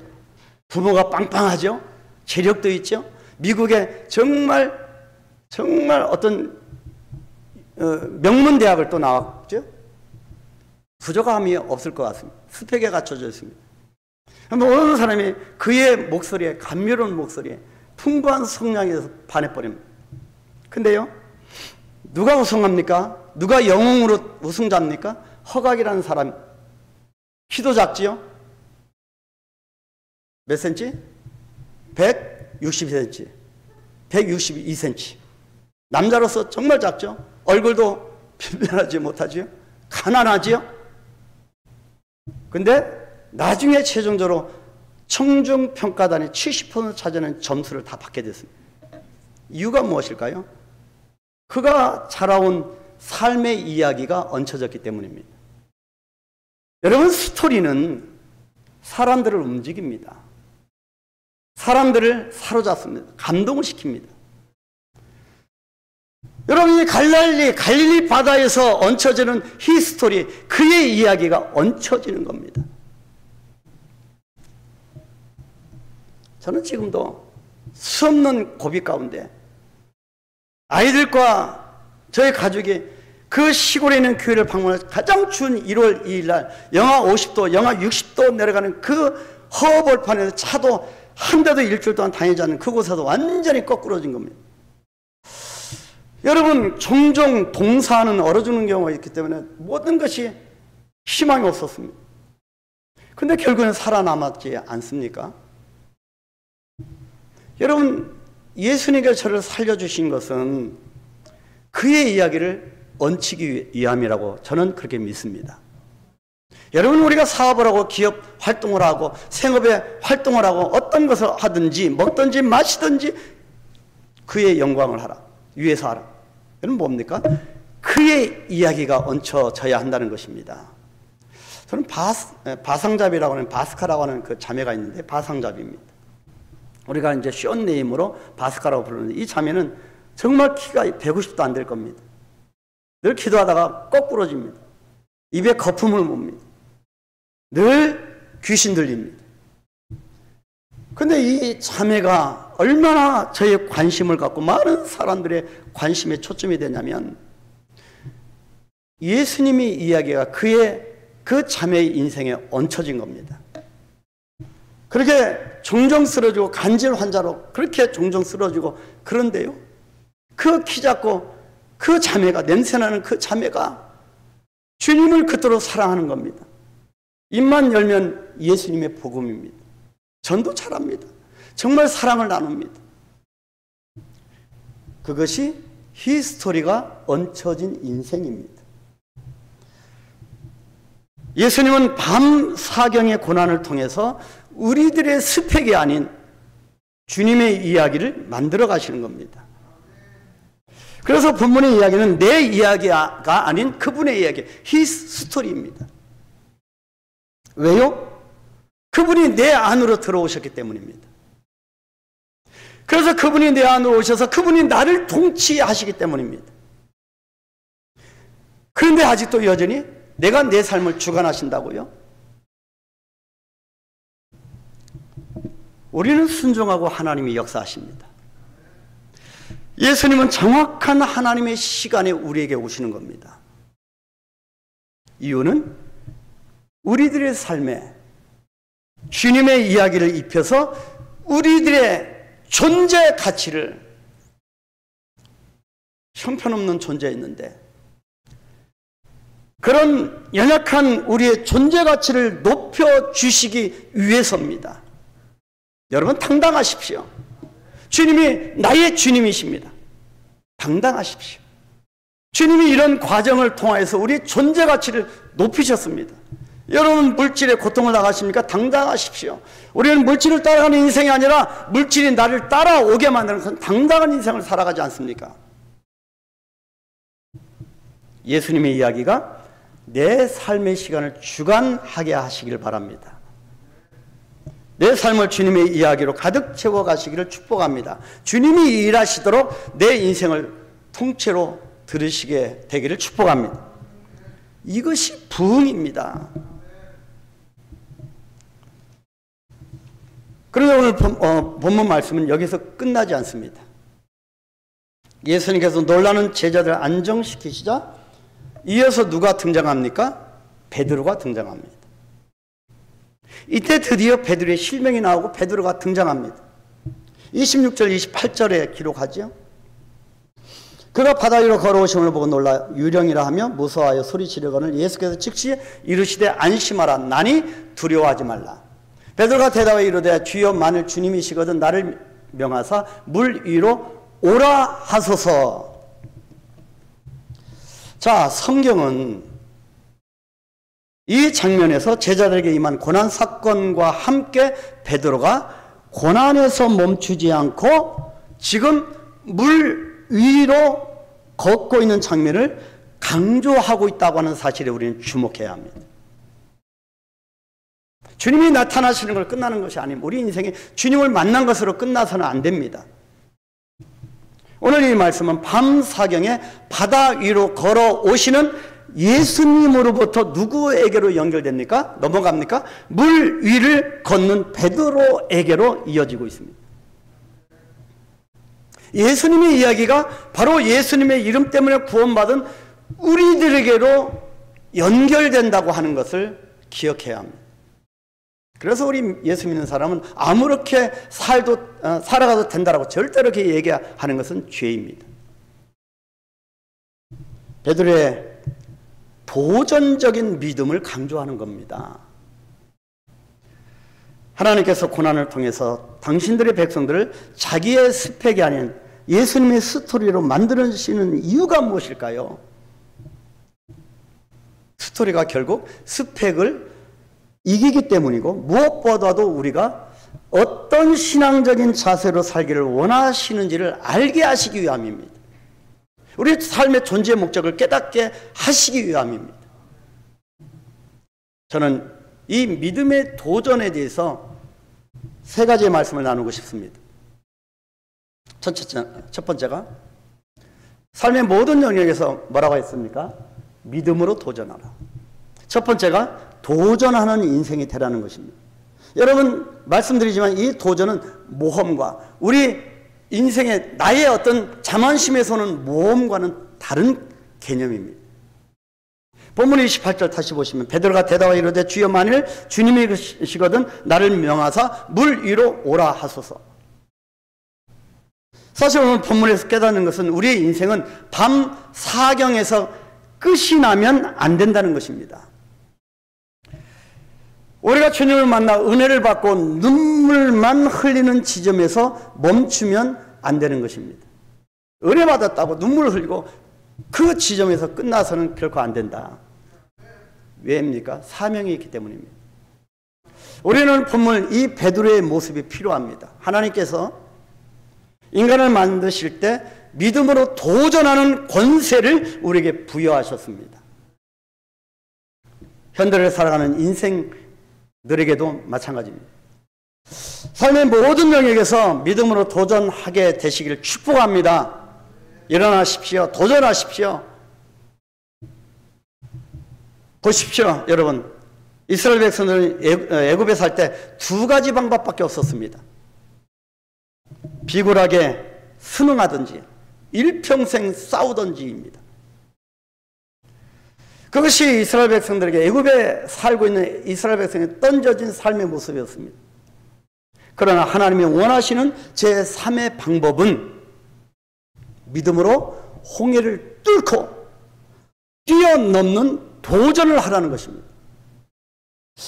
부모가 빵빵하죠? 재력도 있죠? 미국에 정말 어떤 명문대학을 또 나왔죠? 부족함이 없을 것 같습니다. 스펙에 갖춰져 있습니다. 어느 사람이 그의 목소리에, 감미로운 목소리에, 풍부한 성량에서 반해버립니다. 근데요, 누가 우승합니까? 누가 영웅으로 우승자입니까? 허각이라는 사람. 키도 작지요? 몇 센치? 160cm, 162cm. 남자로서 정말 작죠? 얼굴도 변변하지 못하지요? 가난하지요? 근데 나중에 최종적으로 청중평가단이 70% 차지하는 점수를 다 받게 됐습니다. 이유가 무엇일까요? 그가 자라온 삶의 이야기가 얹혀졌기 때문입니다. 여러분, 스토리는 사람들을 움직입니다. 사람들을 사로잡습니다. 감동을 시킵니다. 여러분이 갈릴리 바다에서 얹혀지는 히스토리, 그의 이야기가 얹혀지는 겁니다. 저는 지금도 수없는 고비 가운데 아이들과 저희 가족이 그 시골에 있는 교회를 방문해서 가장 추운 1월 2일 날 영하 50도, 영하 60도 내려가는 그 허벌판에서 차도 한 대도 일주일 동안 다니지 않는 그곳에서 완전히 거꾸러진 겁니다. 여러분, 종종 동사하는 얼어 죽는 경우가 있기 때문에 모든 것이 희망이 없었습니다. 근데 결국에는 살아남았지 않습니까? 여러분, 예수님께서 저를 살려주신 것은 그의 이야기를 얹히기 위함이라고 저는 그렇게 믿습니다. 여러분, 우리가 사업을 하고 기업 활동을 하고 생업에 활동을 하고 어떤 것을 하든지 먹든지 마시든지 그의 영광을 하라, 위해서 하라. 여러분, 뭡니까? 그의 이야기가 얹혀져야 한다는 것입니다. 저는 바상잡이라고 하는, 바스카라고 하는 그 자매가 있는데 바상잡이입니다. 우리가 이제 쉬운 네임으로 바스카라고 부르는데 이 자매는 정말 키가 150도 안 될 겁니다. 늘 기도하다가 거꾸러집니다. 입에 거품을 뭅니다. 늘 귀신 들립니다. 근데 이 자매가 얼마나 저의 관심을 갖고 많은 사람들의 관심에 초점이 되냐면 예수님의 이야기가 그 자매의 인생에 얹혀진 겁니다. 그렇게 종종 쓰러지고 간질 환자로 그렇게 종종 쓰러지고 그런데요, 그 키 작고 그 자매가, 냄새나는 그 자매가 주님을 그토록 사랑하는 겁니다. 입만 열면 예수님의 복음입니다. 전도 잘합니다. 정말 사랑을 나눕니다. 그것이 히스토리가 얹혀진 인생입니다. 예수님은 밤 사경의 고난을 통해서 우리들의 스펙이 아닌 주님의 이야기를 만들어 가시는 겁니다. 그래서 본문의 이야기는 내 이야기가 아닌 그분의 이야기, His 스토리입니다. 왜요? 그분이 내 안으로 들어오셨기 때문입니다. 그래서 그분이 내 안으로 오셔서 그분이 나를 통치하시기 때문입니다. 그런데 아직도 여전히 내가 내 삶을 주관하신다고요? 우리는 순종하고 하나님이 역사하십니다. 예수님은 정확한 하나님의 시간에 우리에게 오시는 겁니다. 이유는 우리들의 삶에 주님의 이야기를 입혀서 우리들의 존재 가치를, 형편없는 존재였는데 그런 연약한 우리의 존재 가치를 높여주시기 위해서입니다. 여러분 당당하십시오. 주님이 나의 주님이십니다. 당당하십시오. 주님이 이런 과정을 통해서 우리의 존재 가치를 높이셨습니다. 여러분 물질의 고통을 당하십니까? 당당하십시오. 우리는 물질을 따라가는 인생이 아니라 물질이 나를 따라오게 만드는 그런 당당한 인생을 살아가지 않습니까? 예수님의 이야기가 내 삶의 시간을 주관하게 하시길 바랍니다. 내 삶을 주님의 이야기로 가득 채워 가시기를 축복합니다. 주님이 일하시도록 내 인생을 통째로 들으시게 되기를 축복합니다. 이것이 부흥입니다. 그런데 오늘 본문 말씀은 여기서 끝나지 않습니다. 예수님께서 놀라는 제자들을 안정시키시자 이어서 누가 등장합니까? 베드로가 등장합니다. 이때 드디어 베드로의 실명이 나오고 베드로가 등장합니다. 26절 28절에 기록하죠. 그가 바다 위로 걸어오심을 보고 놀라 유령이라 하며 무서워하여 소리치려거늘 예수께서 즉시 이르시되 안심하라. 나니 두려워하지 말라. 베드로가 대답하여 이르되 주여 만일 주님이시거든 나를 명하사 물 위로 오라 하소서. 자, 성경은 이 장면에서 제자들에게 임한 고난 사건과 함께 베드로가 고난에서 멈추지 않고 지금 물 위로 걷고 있는 장면을 강조하고 있다고 하는 사실에 우리는 주목해야 합니다. 주님이 나타나시는 걸 끝나는 것이 아니면 우리 인생에 주님을 만난 것으로 끝나서는 안 됩니다. 오늘 이 말씀은 밤 사경에 바다 위로 걸어오시는 예수님으로부터 누구에게로 연결됩니까? 넘어갑니까? 물 위를 걷는 베드로에게로 이어지고 있습니다. 예수님의 이야기가 바로 예수님의 이름 때문에 구원받은 우리들에게로 연결된다고 하는 것을 기억해야 합니다. 그래서 우리 예수 믿는 사람은 아무렇게 살아가도 된다라고 절대로 그렇게 얘기하는 것은 죄입니다. 베드로의 도전적인 믿음을 강조하는 겁니다. 하나님께서 고난을 통해서 당신들의 백성들을 자기의 스펙이 아닌 예수님의 스토리로 만드시는 이유가 무엇일까요? 스토리가 결국 스펙을 이기기 때문이고 무엇보다도 우리가 어떤 신앙적인 자세로 살기를 원하시는지를 알게 하시기 위함입니다. 우리 삶의 존재의 목적을 깨닫게 하시기 위함입니다. 저는 이 믿음의 도전에 대해서 세 가지의 말씀을 나누고 싶습니다. 첫 번째가 삶의 모든 영역에서 뭐라고 했습니까? 믿음으로 도전하라. 첫 번째가 도전하는 인생이 되라는 것입니다. 여러분 말씀드리지만 이 도전은 모험과 우리 인생의 나의 어떤 자만심에서 오는 모험과는 다른 개념입니다. 본문 28절 다시 보시면 베드로가 대답하여 이르되 주여 만일 주님이시거든 나를 명하사 물 위로 오라 하소서. 사실 오늘 본문에서 깨닫는 것은 우리의 인생은 밤 사경에서 끝이 나면 안 된다는 것입니다. 우리가 주님을 만나 은혜를 받고 눈물만 흘리는 지점에서 멈추면 안 되는 것입니다. 은혜 받았다고 눈물을 흘리고 그 지점에서 끝나서는 결코 안 된다. 왜입니까? 사명이 있기 때문입니다. 우리는 본문 이 베드로의 모습이 필요합니다. 하나님께서 인간을 만드실 때 믿음으로 도전하는 권세를 우리에게 부여하셨습니다. 현대를 살아가는 인생들에게도 마찬가지입니다. 삶의 모든 영역에서 믿음으로 도전하게 되시기를 축복합니다. 일어나십시오. 도전하십시오. 보십시오, 여러분. 이스라엘 백성들은 애굽에 살 때 두 가지 방법밖에 없었습니다. 비굴하게 순응하든지 일평생 싸우든지입니다. 그것이 이스라엘 백성들에게, 애굽에 살고 있는 이스라엘 백성에 던져진 삶의 모습이었습니다. 그러나 하나님이 원하시는 제3의 방법은 믿음으로 홍해를 뚫고 뛰어넘는 도전을 하라는 것입니다.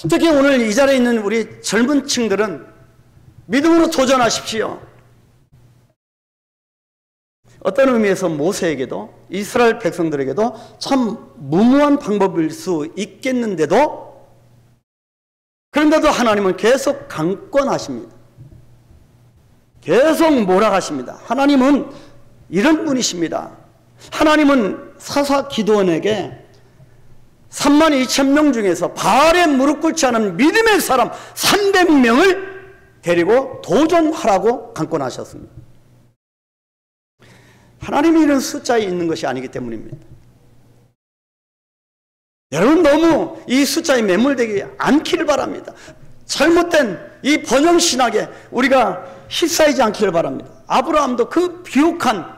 특히 오늘 이 자리에 있는 우리 젊은 층들은 믿음으로 도전하십시오. 어떤 의미에서 모세에게도 이스라엘 백성들에게도 참 무모한 방법일 수 있겠는데도, 그런데도 하나님은 계속 강권하십니다. 계속 몰아가십니다. 하나님은 이런 분이십니다. 하나님은 사사 기드온에게 32,000명 중에서 바알에 무릎 꿇지 않은 믿음의 사람 300명을 데리고 도전하라고 강권하셨습니다. 하나님이 이런 숫자에 있는 것이 아니기 때문입니다. 여러분, 너무 이 숫자에 매몰되지 않기를 바랍니다. 잘못된 이 번영신학에 우리가 휩싸이지 않기를 바랍니다. 아브라함도 그 비옥한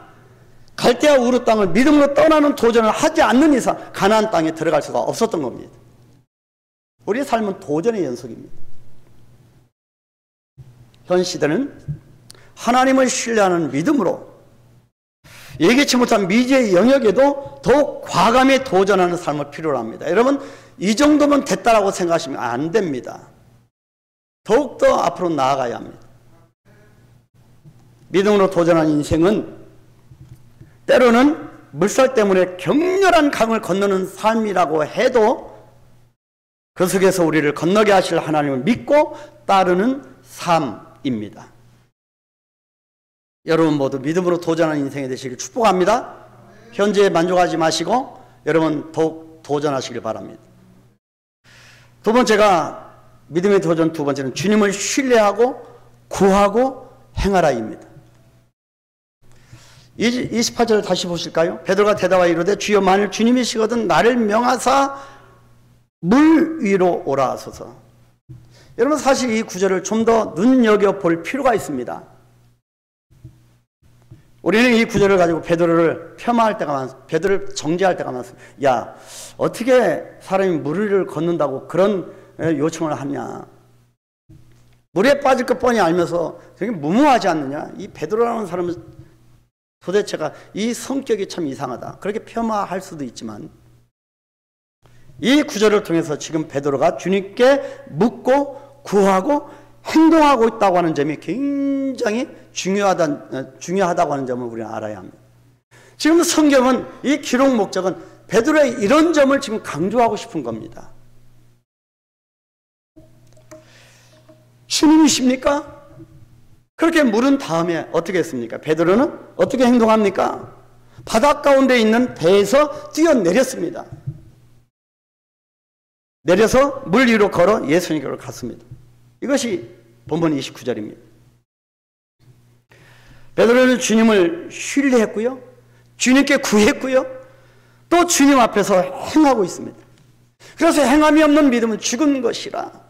갈대아 우르 땅을 믿음으로 떠나는 도전을 하지 않는 이상 가나안 땅에 들어갈 수가 없었던 겁니다. 우리의 삶은 도전의 연속입니다. 현 시대는 하나님을 신뢰하는 믿음으로 예기치 못한 미지의 영역에도 더욱 과감히 도전하는 삶을 필요로 합니다. 여러분, 이 정도면 됐다라고 생각하시면 안 됩니다. 더욱더 앞으로 나아가야 합니다. 믿음으로 도전하는 인생은 때로는 물살 때문에 격렬한 강을 건너는 삶이라고 해도 그 속에서 우리를 건너게 하실 하나님을 믿고 따르는 삶입니다. 여러분 모두 믿음으로 도전하는 인생이 되시길 축복합니다. 현재에 만족하지 마시고 여러분 더욱 도전하시길 바랍니다. 두 번째가, 믿음의 도전 두 번째는 주님을 신뢰하고 구하고 행하라입니다. 28절을 다시 보실까요? 베드로가 대답하여 이르되 주여 만일 주님이시거든 나를 명하사 물 위로 오라 하소서. 여러분, 사실 이 구절을 좀 더 눈여겨볼 필요가 있습니다. 우리는 이 구절을 가지고 베드로를 폄하할 때가 많습니다. 베드로를 정죄할 때가 많습니다. 야, 어떻게 사람이 물을 걷는다고 그런 요청을 하냐. 물에 빠질 것 뻔히 알면서 되게 무모하지 않느냐. 이 베드로라는 사람은 도대체가 이 성격이 참 이상하다. 그렇게 폄하할 수도 있지만 이 구절을 통해서 지금 베드로가 주님께 묻고 구하고 행동하고 있다고 하는 점이 굉장히 중요하다고 하는 점을 우리는 알아야 합니다. 지금 성경은 이 기록 목적은 베드로의 이런 점을 지금 강조하고 싶은 겁니다. 주님이십니까? 그렇게 물은 다음에 어떻게 했습니까? 베드로는 어떻게 행동합니까? 바닷 가운데 있는 배에서 뛰어내렸습니다. 내려서 물 위로 걸어 예수님께로 갔습니다. 이것이 본문 29절입니다. 베드로는 주님을 신뢰했고요, 주님께 구했고요, 또 주님 앞에서 행하고 있습니다. 그래서 행함이 없는 믿음은 죽은 것이라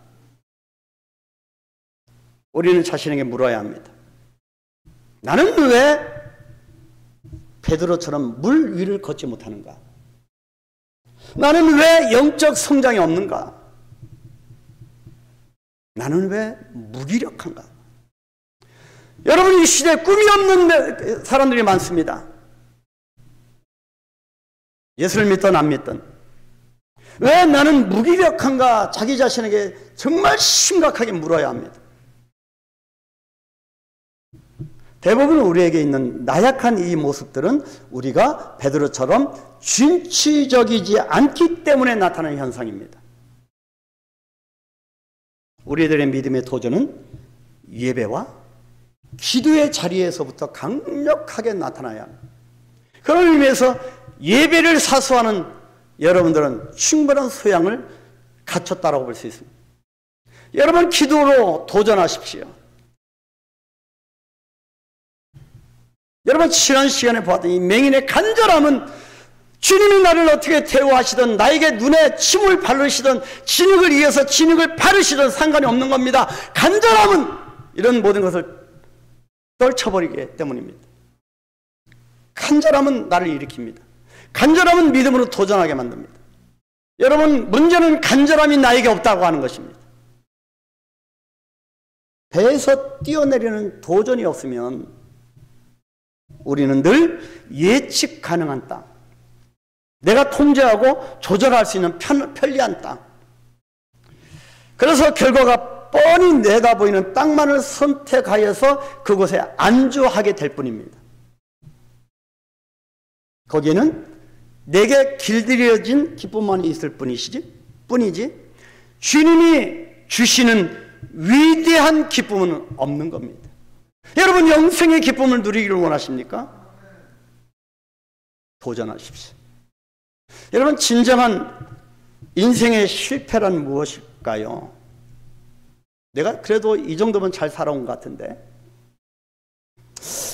우리는 자신에게 물어야 합니다. 나는 왜 베드로처럼 물 위를 걷지 못하는가? 나는 왜 영적 성장이 없는가? 나는 왜 무기력한가? 여러분, 이 시대에 꿈이 없는 사람들이 많습니다. 예수를 믿든 안 믿든. 왜 나는 무기력한가? 자기 자신에게 정말 심각하게 물어야 합니다. 대부분 우리에게 있는 나약한 이 모습들은 우리가 베드로처럼 진취적이지 않기 때문에 나타나는 현상입니다. 우리들의 믿음의 도전은 예배와 기도의 자리에서부터 강력하게 나타나야 합니다. 그런 의미에서 예배를 사수하는 여러분들은 충분한 소양을 갖췄다고 볼 수 있습니다. 여러분 기도로 도전하십시오. 여러분 지난 시간에 보았던 이 맹인의 간절함은 주님이 나를 어떻게 대우하시든 나에게 눈에 침을 바르시든 진흙을 이어서 진흙을 바르시든 상관이 없는 겁니다. 간절함은 이런 모든 것을 떨쳐버리기 때문입니다. 간절함은 나를 일으킵니다. 간절함은 믿음으로 도전하게 만듭니다. 여러분 문제는 간절함이 나에게 없다고 하는 것입니다. 배에서 뛰어내리는 도전이 없으면 우리는 늘 예측 가능한 땅, 내가 통제하고 조절할 수 있는 편리한 땅, 그래서 결과가 뻔히 내다보이는 땅만을 선택하여서 그곳에 안주하게 될 뿐입니다. 거기에는 내게 길들여진 기쁨만이 있을 뿐이지 주님이 주시는 위대한 기쁨은 없는 겁니다. 여러분 영생의 기쁨을 누리기를 원하십니까? 도전하십시오. 여러분 진정한 인생의 실패란 무엇일까요? 내가 그래도 이 정도면 잘 살아온 것 같은데,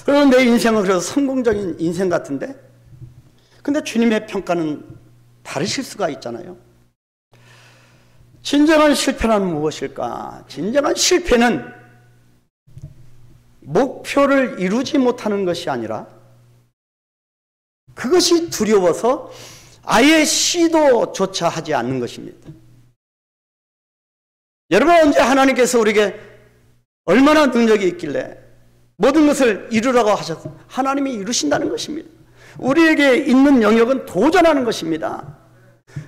그러면 내 인생은 그래도 성공적인 인생 같은데, 근데 주님의 평가는 다르실 수가 있잖아요. 진정한 실패란 무엇일까? 진정한 실패는 목표를 이루지 못하는 것이 아니라 그것이 두려워서 아예 시도조차 하지 않는 것입니다. 여러분 언제 하나님께서 우리에게 얼마나 능력이 있길래 모든 것을 이루라고 하셔서 하나님이 이루신다는 것입니다. 우리에게 있는 영역은 도전하는 것입니다.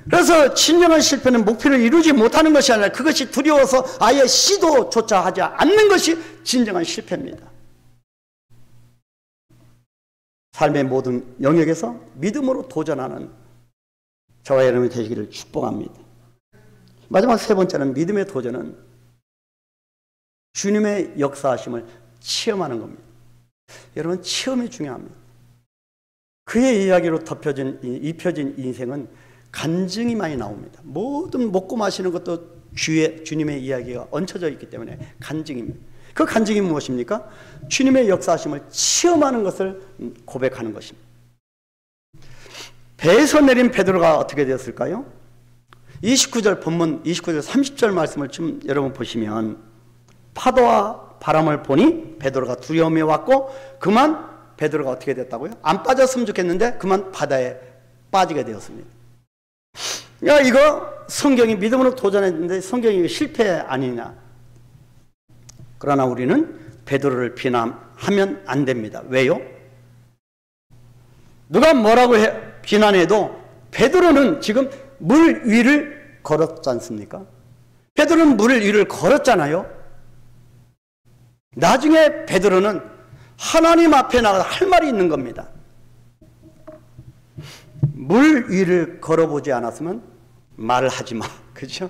그래서 진정한 실패는 목표를 이루지 못하는 것이 아니라 그것이 두려워서 아예 시도조차 하지 않는 것이 진정한 실패입니다. 삶의 모든 영역에서 믿음으로 도전하는 저와 여러분이 되시기를 축복합니다. 마지막 세 번째는 믿음의 도전은 주님의 역사하심을 체험하는 겁니다. 여러분 체험이 중요합니다. 그의 이야기로 입혀진 인생은 간증이 많이 나옵니다. 모든 먹고 마시는 것도 주님의 이야기가 얹혀져 있기 때문에 간증입니다. 그 간증이 무엇입니까? 주님의 역사하심을 체험하는 것을 고백하는 것입니다. 배에서 내린 베드로가 어떻게 되었을까요? 29절 본문 29절 30절 말씀을 좀 여러분 보시면 파도와 바람을 보니 베드로가 두려움이 왔고 그만 베드로가 어떻게 됐다고요? 안 빠졌으면 좋겠는데 그만 바다에 빠지게 되었습니다. 야, 이거 성경이 믿음으로 도전했는데 성경이 실패 아니냐? 그러나 우리는 베드로를 비난하면 안 됩니다. 왜요? 누가 뭐라고 비난해도 베드로는 지금 물 위를 걸었지 않습니까? 베드로는 물 위를 걸었잖아요. 나중에 베드로는 하나님 앞에 나가서 할 말이 있는 겁니다. 물 위를 걸어보지 않았으면 말을 하지 마. 그렇죠?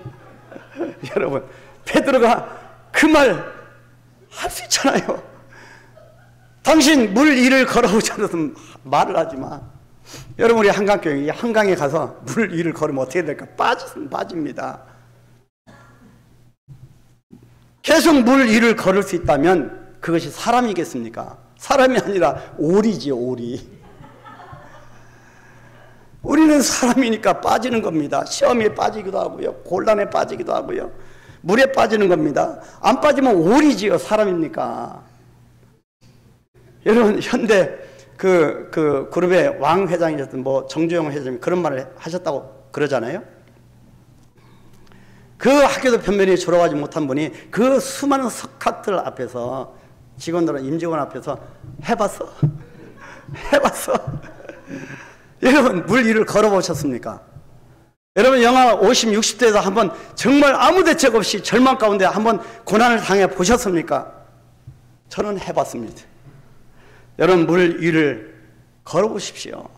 여러분 베드로가 그 말 할 수 있잖아요. 당신 물 위를 걸어보지 않았으면 말을 하지 마. 여러분 우리 한강교회 한강에 가서 물 위를 걸으면 어떻게 될까? 빠집니다. 계속 물 위를 걸을 수 있다면 그것이 사람이겠습니까? 사람이 아니라 오리지 오리. 우리는 사람이니까 빠지는 겁니다. 시험에 빠지기도 하고요. 곤란에 빠지기도 하고요. 물에 빠지는 겁니다. 안 빠지면 오리지요. 사람입니까? 여러분 현대 그 그룹의 왕 회장이셨던 정주영 회장님 그런 말을 하셨다고 그러잖아요. 그 학교도 변변히 졸업하지 못한 분이 그 수많은 석학들 앞에서 직원들은 임직원 앞에서 해봤어? 여러분 물 위를 걸어보셨습니까? 여러분 영하 50, 60도에서 한번 정말 아무 대책 없이 절망 가운데 한번 고난을 당해 보셨습니까? 저는 해봤습니다. 여러분 물 위를 걸어보십시오.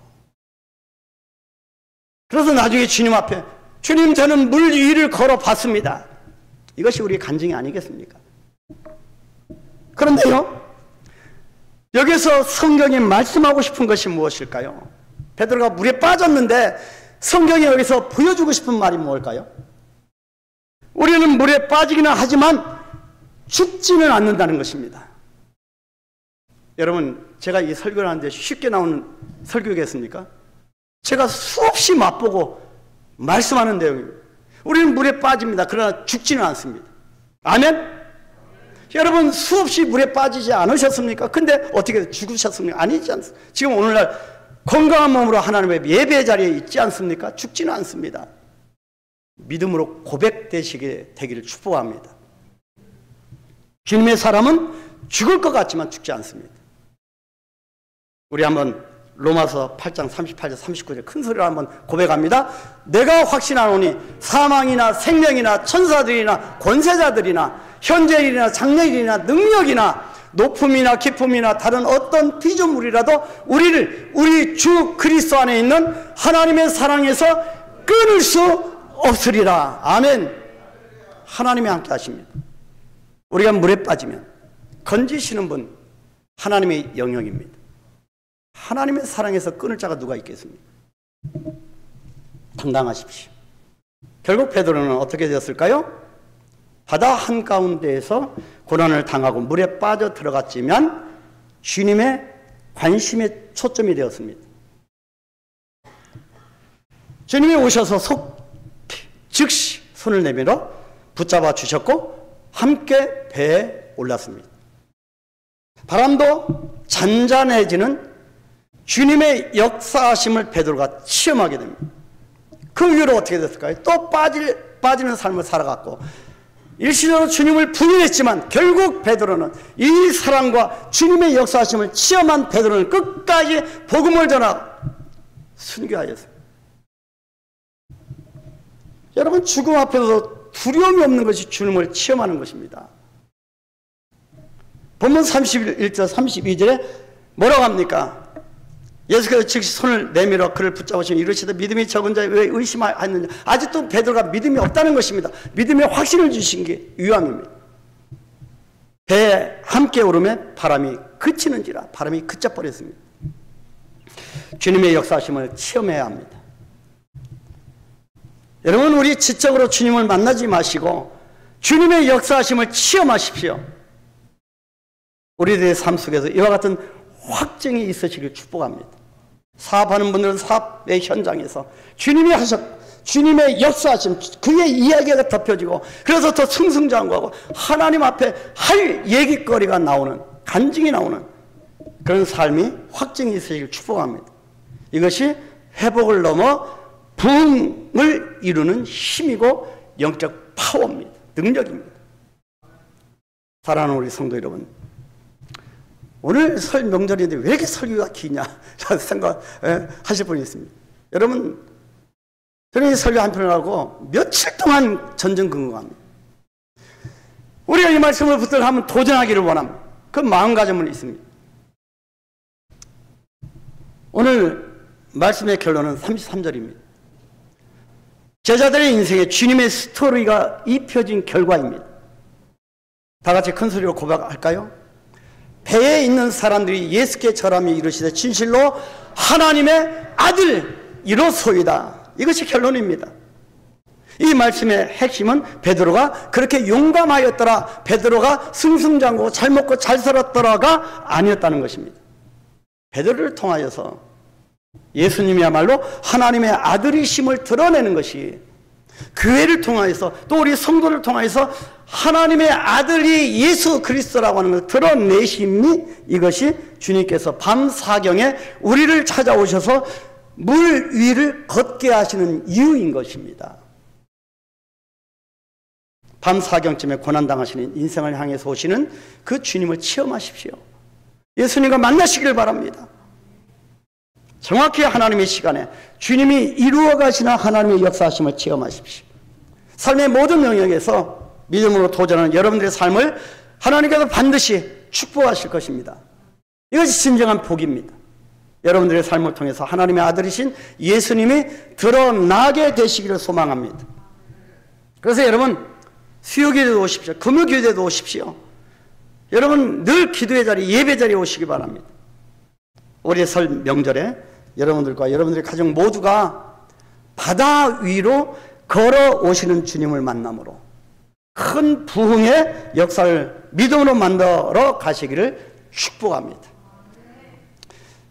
그래서 나중에 주님 앞에 주님 저는 물 위를 걸어봤습니다. 이것이 우리의 간증이 아니겠습니까? 그런데요 여기서 성경이 말씀하고 싶은 것이 무엇일까요? 베드로가 물에 빠졌는데 성경이 여기서 보여주고 싶은 말이 뭘까요? 우리는 물에 빠지기는 하지만 죽지는 않는다는 것입니다. 여러분, 제가 이 설교를 하는데 쉽게 나오는 설교겠습니까? 제가 수없이 맛보고 말씀하는 내용입니다. 우리는 물에 빠집니다. 그러나 죽지는 않습니다. 아멘? 여러분, 수없이 물에 빠지지 않으셨습니까? 근데 어떻게 죽으셨습니까? 아니지 않습니까? 지금 오늘날 건강한 몸으로 하나님의 예배 자리에 있지 않습니까? 죽지는 않습니다. 믿음으로 고백되시게 되기를 축복합니다. 주님의 사람은 죽을 것 같지만 죽지 않습니다. 우리 한번 로마서 8장 38절 39절 큰 소리로 한번 고백합니다. 내가 확신하노니 사망이나 생명이나 천사들이나 권세자들이나 현재일이나 장래일이나 능력이나 높음이나 깊음이나 다른 어떤 피조물이라도 우리를 우리 주 그리스도 안에 있는 하나님의 사랑에서 끊을 수 없으리라. 아멘. 하나님이 함께 하십니다. 우리가 물에 빠지면 건지시는 분 하나님의 영역입니다. 하나님의 사랑에서 끊을 자가 누가 있겠습니까? 당당하십시오. 결국 베드로는 어떻게 되었을까요? 바다 한가운데에서 고난을 당하고 물에 빠져 들어갔지만 주님의 관심의 초점이 되었습니다. 주님이 오셔서 즉시 손을 내밀어 붙잡아 주셨고 함께 배에 올랐습니다. 바람도 잔잔해지는 주님의 역사하심을 베드로가 체험하게 됩니다. 그 이후로 어떻게 됐을까요? 또 빠지는 삶을 살아갔고 일시적으로 주님을 부인했지만 결국 베드로는 이 사랑과 주님의 역사하심을 체험한 베드로는 끝까지 복음을 전하고 순교하였습니다. 여러분, 죽음 앞에서 두려움이 없는 것이 주님을 체험하는 것입니다. 본문 31절 32절에 뭐라고 합니까? 예수께서 즉시 손을 내밀어 그를 붙잡으시며 이르시되 믿음이 적은 자에 왜 의심하였느냐. 아직도 베드로가 믿음이 없다는 것입니다. 믿음의 확신을 주신 게 유함입니다. 배에 함께 오르면 바람이 그치는지라. 바람이 그쳐버렸습니다. 주님의 역사하심을 체험해야 합니다. 여러분, 우리 지적으로 주님을 만나지 마시고 주님의 역사하심을 체험하십시오. 우리들의 삶 속에서 이와 같은 확증이 있으시길 축복합니다. 사업하는 분들은 사업의 현장에서 주님의 역사하심, 그의 이야기가 덮여지고 그래서 더 승승장구하고 하나님 앞에 할 얘기거리가 나오는, 간증이 나오는 그런 삶이 확증이 있으시길 축복합니다. 이것이 회복을 넘어 부흥을 이루는 힘이고 영적 파워입니다. 능력입니다. 사랑하는 우리 성도 여러분, 오늘 설 명절인데 왜 이렇게 설교가 기냐 생각하실 분이 있습니다. 여러분, 저는 이 설교 한 편을 하고 며칠 동안 전전긍긍합니다. 우리가 이 말씀을 붙들고 도전하기를 원합니다. 그 마음가짐은 있습니다. 오늘 말씀의 결론은 33절입니다. 제자들의 인생에 주님의 스토리가 입혀진 결과입니다. 다 같이 큰 소리로 고백할까요? 배에 있는 사람들이 예수께 절하며 이르시되 진실로 하나님의 아들이로소이다. 이것이 결론입니다. 이 말씀의 핵심은 베드로가 그렇게 용감하였더라, 베드로가 승승장구하고 잘 먹고 잘 살았더라가 아니었다는 것입니다. 베드로를 통하여서 예수님이야말로 하나님의 아들이심을 드러내는 것이, 교회를 통하여서 또 우리 성도를 통하여서 하나님의 아들이 예수 그리스도라고 하는 것을 드러내심이, 이것이 주님께서 밤 사경에 우리를 찾아오셔서 물 위를 걷게 하시는 이유인 것입니다. 밤 사경쯤에 고난당하시는 인생을 향해서 오시는 그 주님을 체험하십시오. 예수님과 만나시길 바랍니다. 정확히 하나님의 시간에 주님이 이루어 가시는 하나님의 역사하심을 체험하십시오. 삶의 모든 영역에서 믿음으로 도전하는 여러분들의 삶을 하나님께서 반드시 축복하실 것입니다. 이것이 진정한 복입니다. 여러분들의 삶을 통해서 하나님의 아들이신 예수님이 드러나게 되시기를 소망합니다. 그래서 여러분, 수요기도도 오십시오. 금요기도도 오십시오. 여러분 늘 기도의 자리, 예배 자리에 오시기 바랍니다. 올해 설 명절에 여러분들과 여러분들의 가정 모두가 바다 위로 걸어오시는 주님을 만남으로 큰 부흥의 역사를 믿음으로 만들어 가시기를 축복합니다.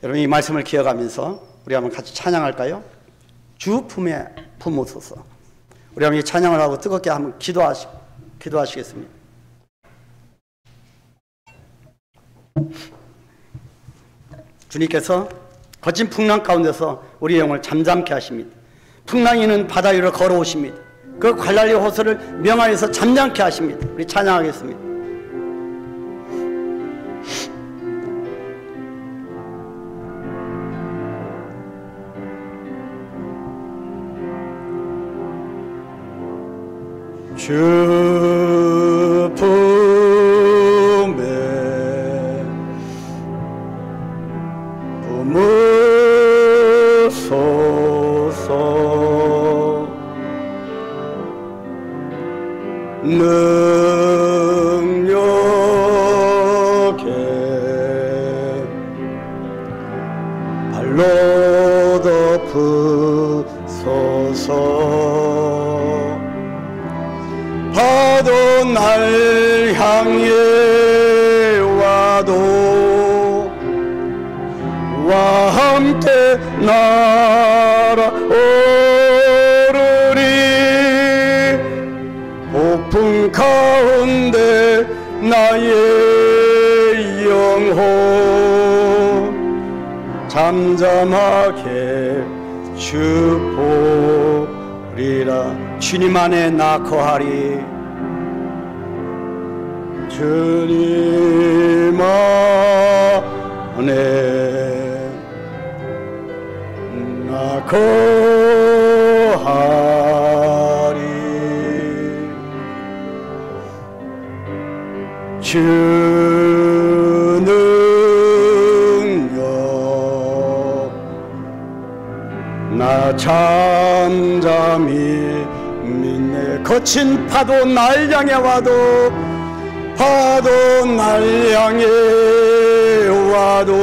여러분, 이 말씀을 기억하면서 우리 한번 같이 찬양할까요? 주 품에 품으소서. 우리 한번 이 찬양을 하고 뜨겁게 한번 기도하시겠습니다. 주님께서 거친 풍랑 가운데서 우리의 영을 잠잠케 하십니다. 풍랑이 있는 바다 위로 걸어오십니다. 그 갈랄리 호수를 명하여서 잠잠케 하십니다. 우리 찬양하겠습니다. 주 품에 품으소서. 능력에 발로 덮으소서. 파도 날 향해 와도 와 함께 날아오르리. 폭풍 가운데 나의 영혼 잠잠하게 주보리라. 주님 안에 나 거하리. 주님 안에 나 거하리. 주 능력 나 잠잠히 믿네. 거친 파도 날 향해 와도 파도 날 향해 와도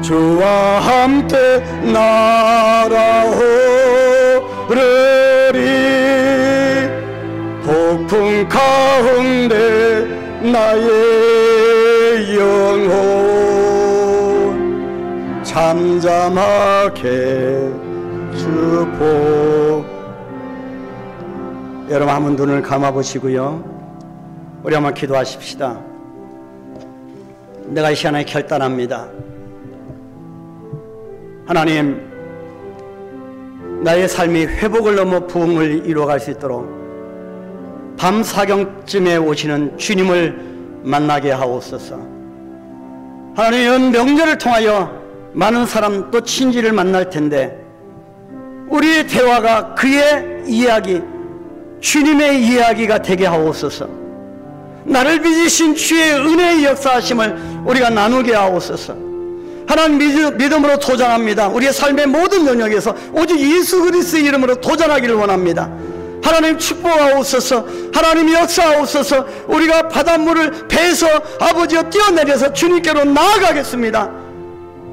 주와 함께 날아오르리. 폭풍 가운데 나의 영혼 잠잠하게 주보. 여러분 한번 눈을 감아보시고요, 우리 한번 기도하십시다. 내가 이 시간에 결단합니다. 하나님, 나의 삶이 회복을 넘어 부흥을 이루어갈 수 있도록 밤 사경쯤에 오시는 주님을 만나게 하옵소서. 하나님, 명절을 통하여 많은 사람 또 친지를 만날 텐데 우리의 대화가 그의 이야기, 주님의 이야기가 되게 하옵소서. 나를 빚으신 주의 은혜의 역사하심을 우리가 나누게 하옵소서. 하나님, 믿음으로 도전합니다. 우리의 삶의 모든 영역에서 오직 예수 그리스도의 이름으로 도전하기를 원합니다. 하나님 축복하옵소서. 하나님 역사하옵소서. 우리가 바닷물을 배에서 아버지여 뛰어내려서 주님께로 나아가겠습니다.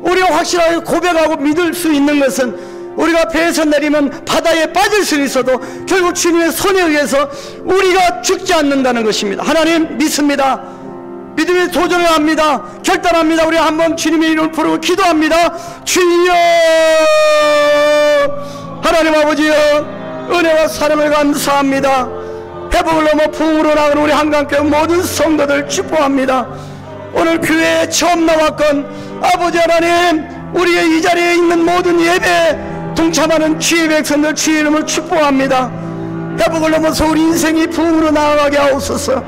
우리가 확실하게 고백하고 믿을 수 있는 것은 우리가 배에서 내리면 바다에 빠질 수 있어도 결국 주님의 손에 의해서 우리가 죽지 않는다는 것입니다. 하나님 믿습니다. 믿음의 도전을 합니다. 결단합니다. 우리 한번 주님의 이름을 부르고 기도합니다. 주여, 하나님 아버지여, 은혜와 사랑을 감사합니다. 회복을 넘어 부흥으로 나가는 우리 한강교회 모든 성도들 축복합니다. 오늘 교회에 처음 나왔건 아버지 하나님, 우리의 이 자리에 있는 모든 예배에 동참하는 주의 백성들 주의 이름을 축복합니다. 회복을 넘어서 우리 인생이 부흥으로 나아가게 하옵소서.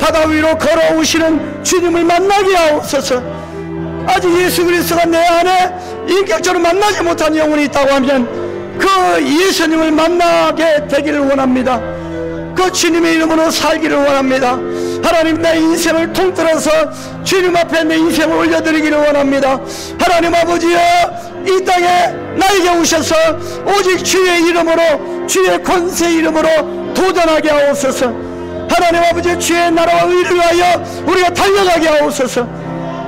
바다 위로 걸어오시는 주님을 만나게 하옵소서. 아직 예수 그리스도가 내 안에 인격적으로 만나지 못한 영혼이 있다고 하면 그 예수님을 만나게 되기를 원합니다. 그 주님의 이름으로 살기를 원합니다. 하나님, 내 인생을 통틀어서 주님 앞에 내 인생을 올려드리기를 원합니다. 하나님 아버지여, 이 땅에 나에게 오셔서 오직 주의 이름으로, 주의 권세의 이름으로 도전하게 하옵소서. 하나님 아버지, 주의 나라와 의를 위하여 우리가 달려가게 하옵소서.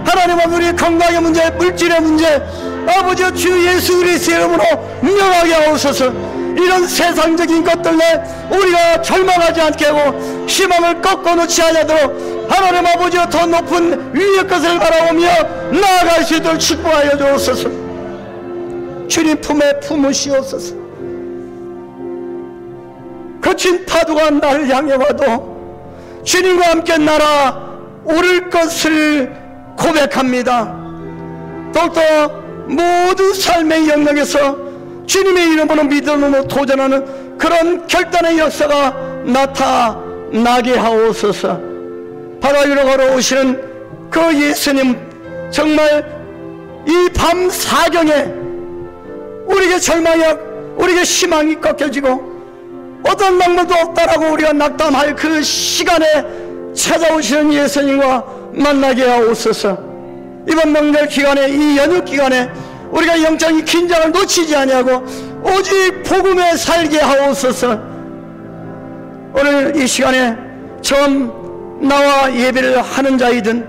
하나님 아버지, 우리의 건강의 문제, 물질의 문제, 아버지 주 예수 그리스도의 이름으로 명하게 하옵소서. 이런 세상적인 것들에 우리가 절망하지 않게 하고 희망을 꺾어놓지 않아도 하나님 아버지여 더 높은 위의 것을 바라보며 나아갈 수 있도록 축복하여 주옵소서. 주님 품에 품으시옵소서. 거친 파도가 나를 향해 와도 주님과 함께 날아 오를 것을 고백합니다. 더욱더 모든 삶의 영역에서 주님의 이름으로 믿음으로 도전하는 그런 결단의 역사가 나타나게 하옵소서. 바다 위로 걸어오시는 그 예수님, 정말 이 밤 사경에 우리에게 절망이, 우리에게 희망이 꺾여지고 어떤 방법도 없다라고 우리가 낙담할 그 시간에 찾아오시는 예수님과 만나게 하옵소서. 이번 명절 기간에, 이 연휴 기간에 우리가 영적인 긴장을 놓치지 아니하고 오직 복음에 살게 하옵소서. 오늘 이 시간에 처음 나와 예배를 하는 자이든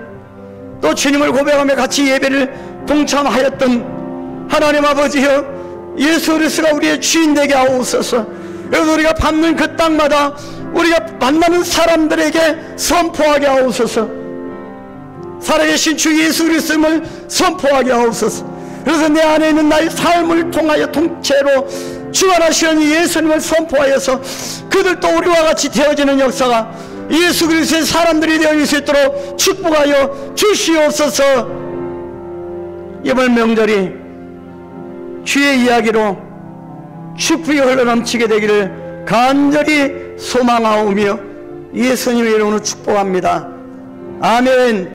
또 주님을 고백하며 같이 예배를 동참하였던 하나님 아버지여, 예수 그리스도가 우리의 주인 되게 하옵소서. 그래서 우리가 밟는 그 땅마다 우리가 만나는 사람들에게 선포하게 하옵소서. 살아계신 주 예수 그리스도를 선포하게 하옵소서. 그래서 내 안에 있는 나의 삶을 통하여 통째로 주관하시는 예수님을 선포하여서 그들도 우리와 같이 되어지는 역사가 예수 그리스도의 사람들이 되어질 수 있도록 축복하여 주시옵소서. 이번 명절이 주의 이야기로 축복이 흘러넘치게 되기를 간절히 소망하오며 예수님의 이름으로 축복합니다. 아멘.